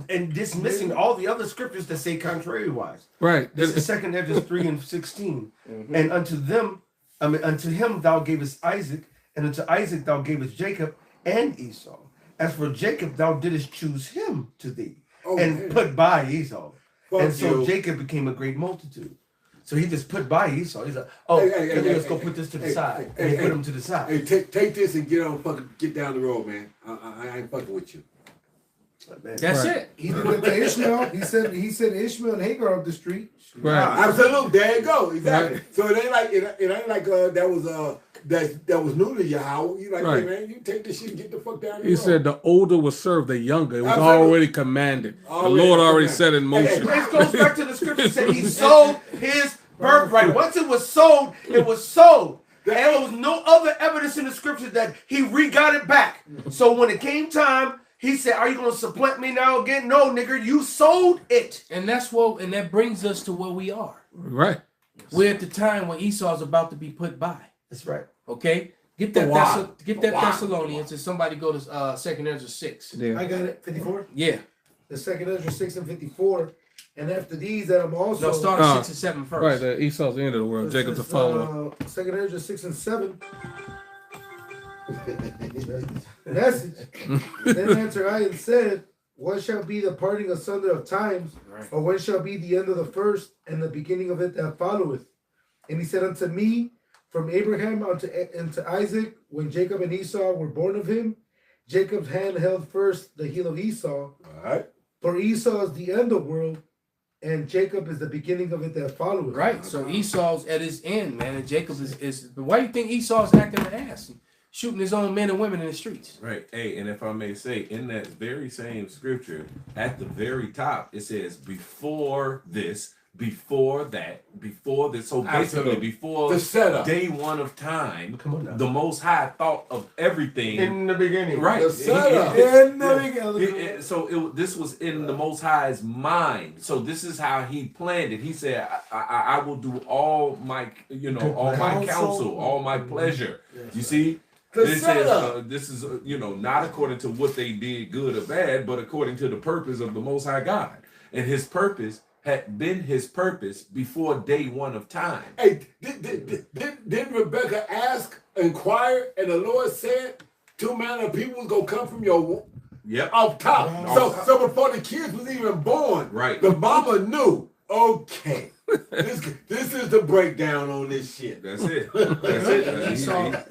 And dismissing all the other scriptures that say contrary-wise. Right. This is 2 Ezra 3:16. And unto him thou gavest Isaac, and unto Isaac thou gavest Jacob and Esau. As for Jacob, thou didst choose him to thee, and put by Esau. And so Jacob became a great multitude. So he just put by Esau. He's like, let's go put this to the side. And he put him to the side. Hey, take this and get down the road, man. I ain't fucking with you. That's it. He did it to Ishmael. He said Ishmael and Hagar up the street. Right. Absolutely. There you go. Exactly. Right. So it ain't like that was new to Yahweh. You like, hey man, you take this shit and get the fuck down here. He said the older will serve the younger. It was already commanded. The Lord already set in motion. This goes back to the scripture that he sold his birthright. Once it was sold, it was sold. And there was no other evidence in the scripture that he re-got it back. So when it came time, he said, are you going to supplant me now again? No, nigga, you sold it. And that brings us to where we are. Right. We're at the time when Esau's about to be put by. That's right. Okay? Get that Thessalonians and somebody go to 2 Ezra 6. Yeah. I got it. 54? Yeah. The 2 Ezra 6 and 54. And after these that I'm also... No, start at 6 and 7 first. Right, the Esau's the end of the world. Jacob's the follower. 2 Ezra 6 and 7. Message. Then answered I and said, what shall be the parting asunder of times, or when shall be the end of the first, and the beginning of it that followeth? And he said unto me, from Abraham unto Isaac, when Jacob and Esau were born of him, Jacob's hand held first the heel of Esau. All right. For Esau is the end of the world, and Jacob is the beginning of it that followeth. Right. So Esau's at his end, man, and Jacob is. But why do you think Esau's acting an ass, shooting his own men and women in the streets? Right. Hey, and if I may say, in that very same scripture, at the very top, it says, before this, before that, before this. So basically, before the setup, day one of time, the Most High thought of everything in the beginning. Right. The setup. In the beginning. So this was in the Most High's mind. So this is how he planned it. He said, I will do all my, all my counsel, all my pleasure. You see? This is not according to what they did good or bad, but according to the purpose of the Most High God. And his purpose had been his purpose before day one of time. Hey, didn't Rebecca inquire, and the Lord said, 2 manner of people was gonna come from your womb? Yep. Off top. So before the kids was even born, right? The mama knew. Okay, this is the breakdown on this shit. That's it. That's it.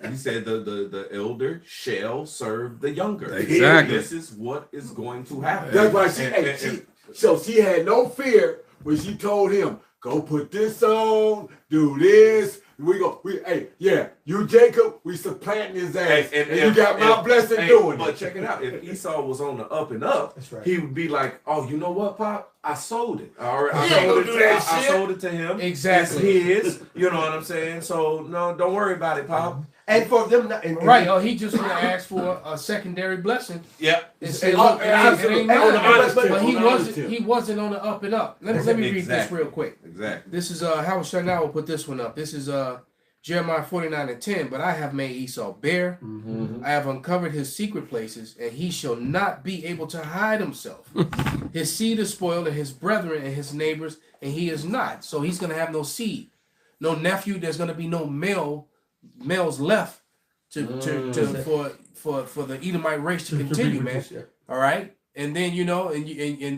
He said the elder shall serve the younger. Exactly. This is what is going to happen. That's why she had no fear when she told him, go put this on, do this. You Jacob, we supplanting his ass. And you got my blessing doing it. But check it out. If Esau was on the up and up, he would be like, oh, you know what, Pop? I sold it. I sold it to him. Exactly. It's his. You know what I'm saying? So, no, don't worry about it, Pop. And for them not, and, Right. Oh, he just want to ask for a secondary blessing. Yep. And say, look, it ain't absolutely. mine. But he wasn't on the up and up. Let me read this real quick. Exactly. This is Howard Shana will put this one up. This is Jeremiah 49:10. But I have made Esau bare. I have uncovered his secret places, and he shall not be able to hide himself. His seed is spoiled, and his brethren and his neighbors, and he is not. So he's gonna have no seed, no nephew. There's gonna be no males left for the Edomite race to continue, man. All right, and then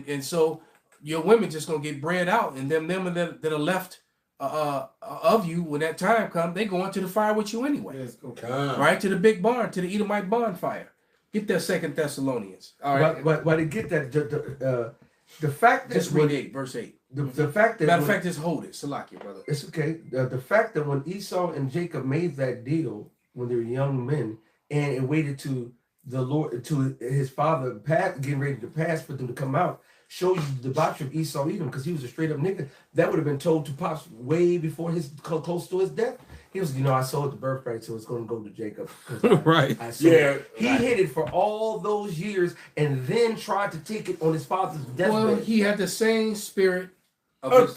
and so your women just gonna get bred out, and them that are left of you when that time comes, they go into the fire with you anyway. Right, to the big barn, to the Edomite bonfire. Get that 2 Thessalonians. All right, but to get that the fact that just read 8, verse 8. The fact that matter of fact, just hold it, Salakia, brother. It's okay. The fact that when Esau and Jacob made that deal when they were young men, and it waited to the Lord, to his father, getting ready to pass for them to come out, shows you the debauchery of Esau Edom, because he was a straight up nigga. That would have been told to Pops way before close to his death. He was, I sold the birthright, so it's going to go to Jacob. Right. He hid it for all those years, and then tried to take it on his father's deathbed. Well, he had the same spirit of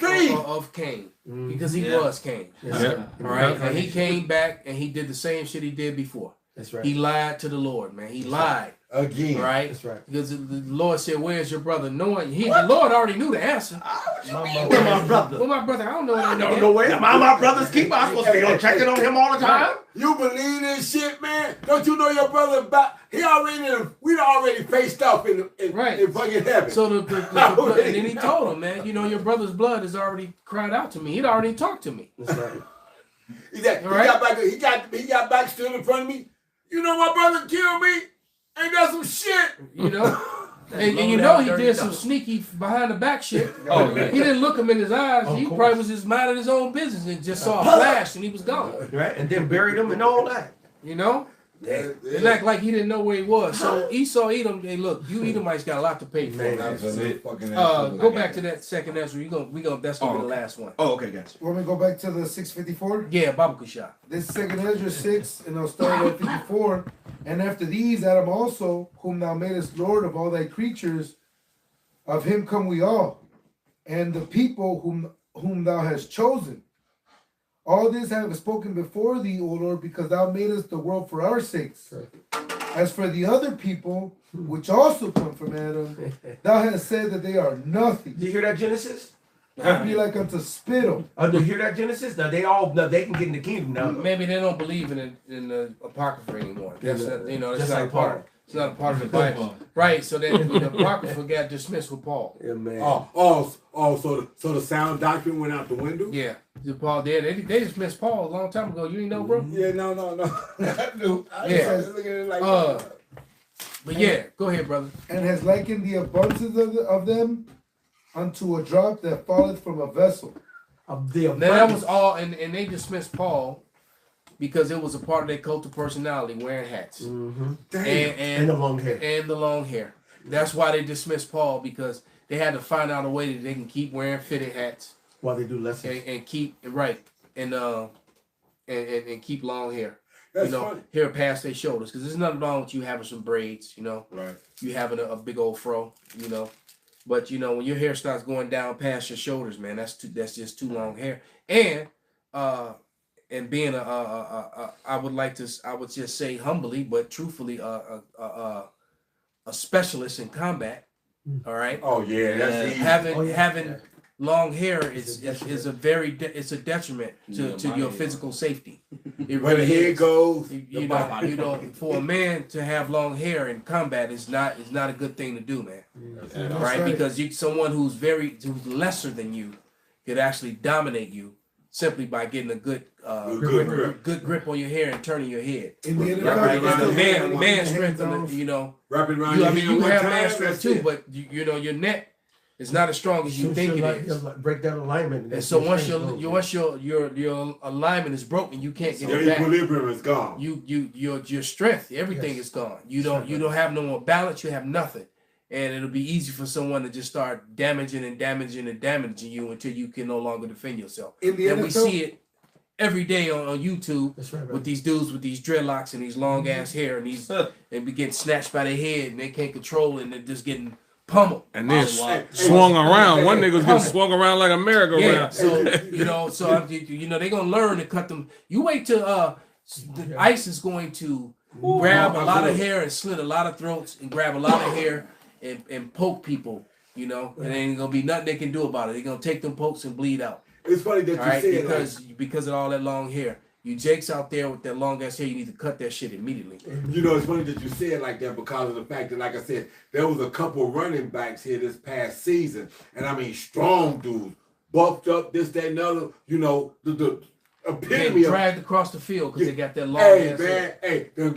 Cain, because he was Cain. All right, and he came back and he did the same shit he did before. That's right. He lied to the Lord, man. He lied again. Right. That's right. Because the Lord said, "Where's your brother?" Knowing the Lord already knew the answer. Where's my brother? Well, my brother, I don't know. I don't know where. Am I my brother's keeper? I'm supposed to be checking on him all the time. You believe this shit, man? Don't you know your brother we already faced off in fucking heaven. So the blood, and then he told him, man, your brother's blood has already cried out to me. He'd already talked to me. That's right. He got back stood in front of me. My brother killed me. Ain't that some shit? And he did some sneaky behind the back shit. He didn't look him in his eyes. He probably was just minding his own business and just saw a flash and he was gone. Right, and then buried him and all that. It act like he didn't know where he was. So Esau, Edom, hey, look, you Edomites got a lot to pay for. Go back to that second answer. That's gonna be the last one. Oh, okay, guys. Want me to go back to the 654? Yeah, Baba Kusha. This is 2nd Ezra 6, and I'll start at 54. And after these, Adam also, whom thou madest Lord of all thy creatures, of him come we all, and the people whom thou hast chosen. All this I have spoken before thee, O Lord, because thou madest the world for our sakes. As for the other people, which also come from Adam, thou hast said that they are nothing. Do you hear that, Genesis? Be like unto spittle. Do you hear that, Genesis? Now they can get in the kingdom now. Maybe they don't believe in the Apocrypha anymore. That's Just not like a part. It's not a part of the Bible, right? So then the Apocrypha got dismissed with Paul. Yeah, man. So the sound doctrine went out the window. Yeah, Paul did. They dismissed Paul a long time ago. You didn't know, bro? Yeah, no. I knew. But yeah, go ahead, brother. And has likened the abundance of them unto a drop that falleth from a vessel. Now that was all, and they dismissed Paul because it was a part of their cult of personality, wearing hats. Mm-hmm. And the long hair. And the long hair. That's why they dismissed Paul, because they had to find out a way that they can keep wearing fitted hats while they do lessons and keep and keep long hair. That's funny. Hair past their shoulders, because there's nothing wrong with you having some braids. Right. You having a big old fro. But when your hair starts going down past your shoulders, man, that's just too long hair. And being I would just say humbly but truthfully a specialist in combat. All right. Oh yeah, that's having long hair is a detriment to your physical safety. It Where the head goes, for a man to have long hair in combat is not a good thing to do, man. Right? Because someone who's lesser than you could actually dominate you simply by getting a good grip on your hair and turning your head. Right? And man strength, wrapping around you have man strength too, but your neck is not as strong as you think it is. Break down alignment. And so once your alignment is broken, you can't get it back. Your equilibrium is gone. Your strength, everything is gone. You don't have no more balance. You have nothing, and it'll be easy for someone to just start damaging you until you can no longer defend yourself. And we see it every day on YouTube That's right, with these dudes with these dreadlocks and these long ass hair and these and be getting snatched by their head and they can't control it and they're just getting pummeled. And then swung around. One nigga was getting swung around like a merry-go-round. Yeah, so they're gonna learn to cut them. You wait till ICE is going to grab a lot of hair and slit a lot of throats and grab a lot of hair and poke people. And ain't gonna be nothing they can do about it. They're gonna take them pokes and bleed out. It's funny that you said because of all that long hair. You jakes out there with that long ass hair, you need to cut that shit immediately. It's funny that you said like that because of the fact that, like I said, there was a couple running backs here this past season, and I mean strong dudes, buffed up, this, that, and other. The epitome of dragged across the field because they got that long ass hair. Hey, the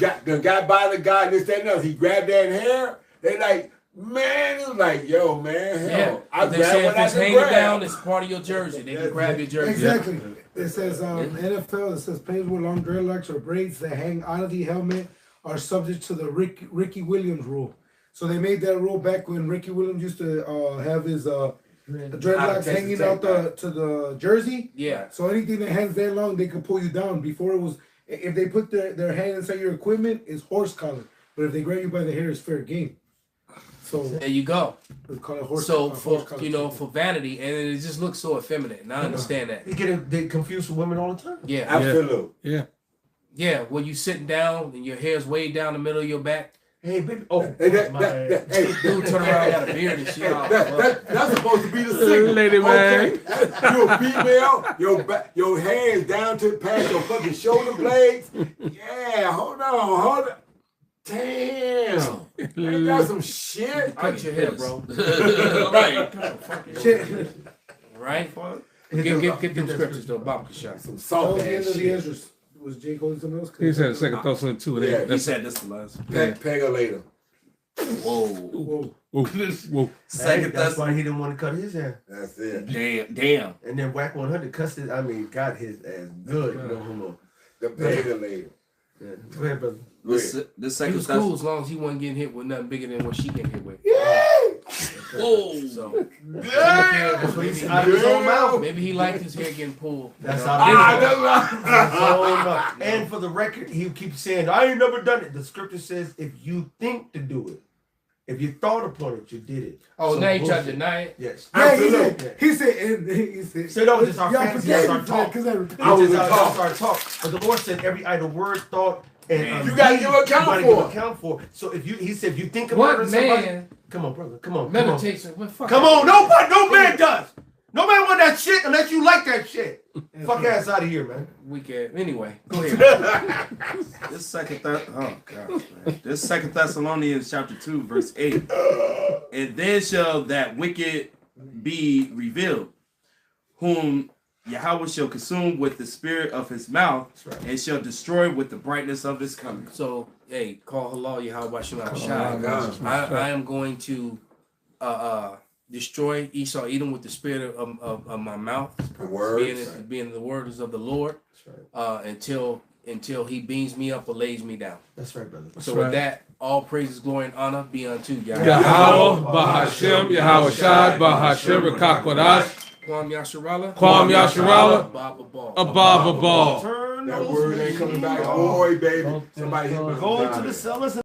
guy by the guy, this, that, and other. He grabbed that hair. They like. Man, it was like, yo, man, hell. I they say if it's hanging down, it's part of your jersey. They can grab your jersey. Exactly. It says NFL, it says players with long dreadlocks or braids that hang out of the helmet are subject to the Ricky Williams rule. So they made that rule back when Ricky Williams used to have his dreadlocks hanging out to the jersey. Yeah. So anything that hangs that long, they could pull you down. Before it was, if they put their hand inside your equipment, it's horse collar. But if they grab you by the hair, it's fair game. So there you go. So for vanity, and it just looks so effeminate, and I understand that. They confuse with women all the time. Yeah, absolutely. Yeah. When you sitting down and your hair's way down the middle of your back. Hey, baby. Dude, turn around, got a beard and shit. That's supposed to be the signal. Lady man. You're a female. Your hands down to past your fucking shoulder blades. Yeah, hold on. Damn. Ain't that some shit? Cut your hair, bro. Right. Shit. Right? Get them scriptures though, Bobka shot. Some salt ass shit. Was Jake holding something else? He said second thoughts on two of that. He said this the last. Peg her later. Whoa. Second, that's why he didn't want to cut his hair. That's it. Damn. And then Whack 100 cussed it. I mean, got his ass good. No homo. The peg her later. Yeah. Go ahead, brother. This second he was cool as long as he wasn't getting hit with nothing bigger than what she getting hit with. Whoa. So out of his own mouth. Maybe he liked his hair getting pulled. That's out of his own mouth. And for the record, he keeps saying, I ain't never done it. The scripture says if you think to do it, if you thought upon it, you did it. Oh, now you try to deny it? Yes. Yeah, he said, so that was just our fantasy, that's our talk. That's our talk. But the Lord said every idle word, thought, and you gotta give account for. So he said, if you think about it, somebody, come on, brother, come on. Meditation. Come on, no man does. No man want that shit unless you like that shit. Fuck ass out of here, man. Weekend. Anyway, go ahead. This Second Thessalonians chapter 2, verse 8. And then shall that wicked be revealed, whom Yahweh shall consume with the spirit of his mouth, and shall destroy with the brightness of his coming. So, hey, call halal Yahweh Shema Shai. I am going to destroy Esau Edom with the spirit of my mouth, being the words of the Lord, until he beams me up or lays me down. That's right, brother. So with that, all praises, glory, and honor be unto Yahweh. Yahweh, Bahashem, Yahweh Shad, Bahashem, Rekakwadash. Kwam Yasharala. Ababa Ball. That word ain't coming back. Boy, baby. Somebody hit me. Go to the cellars.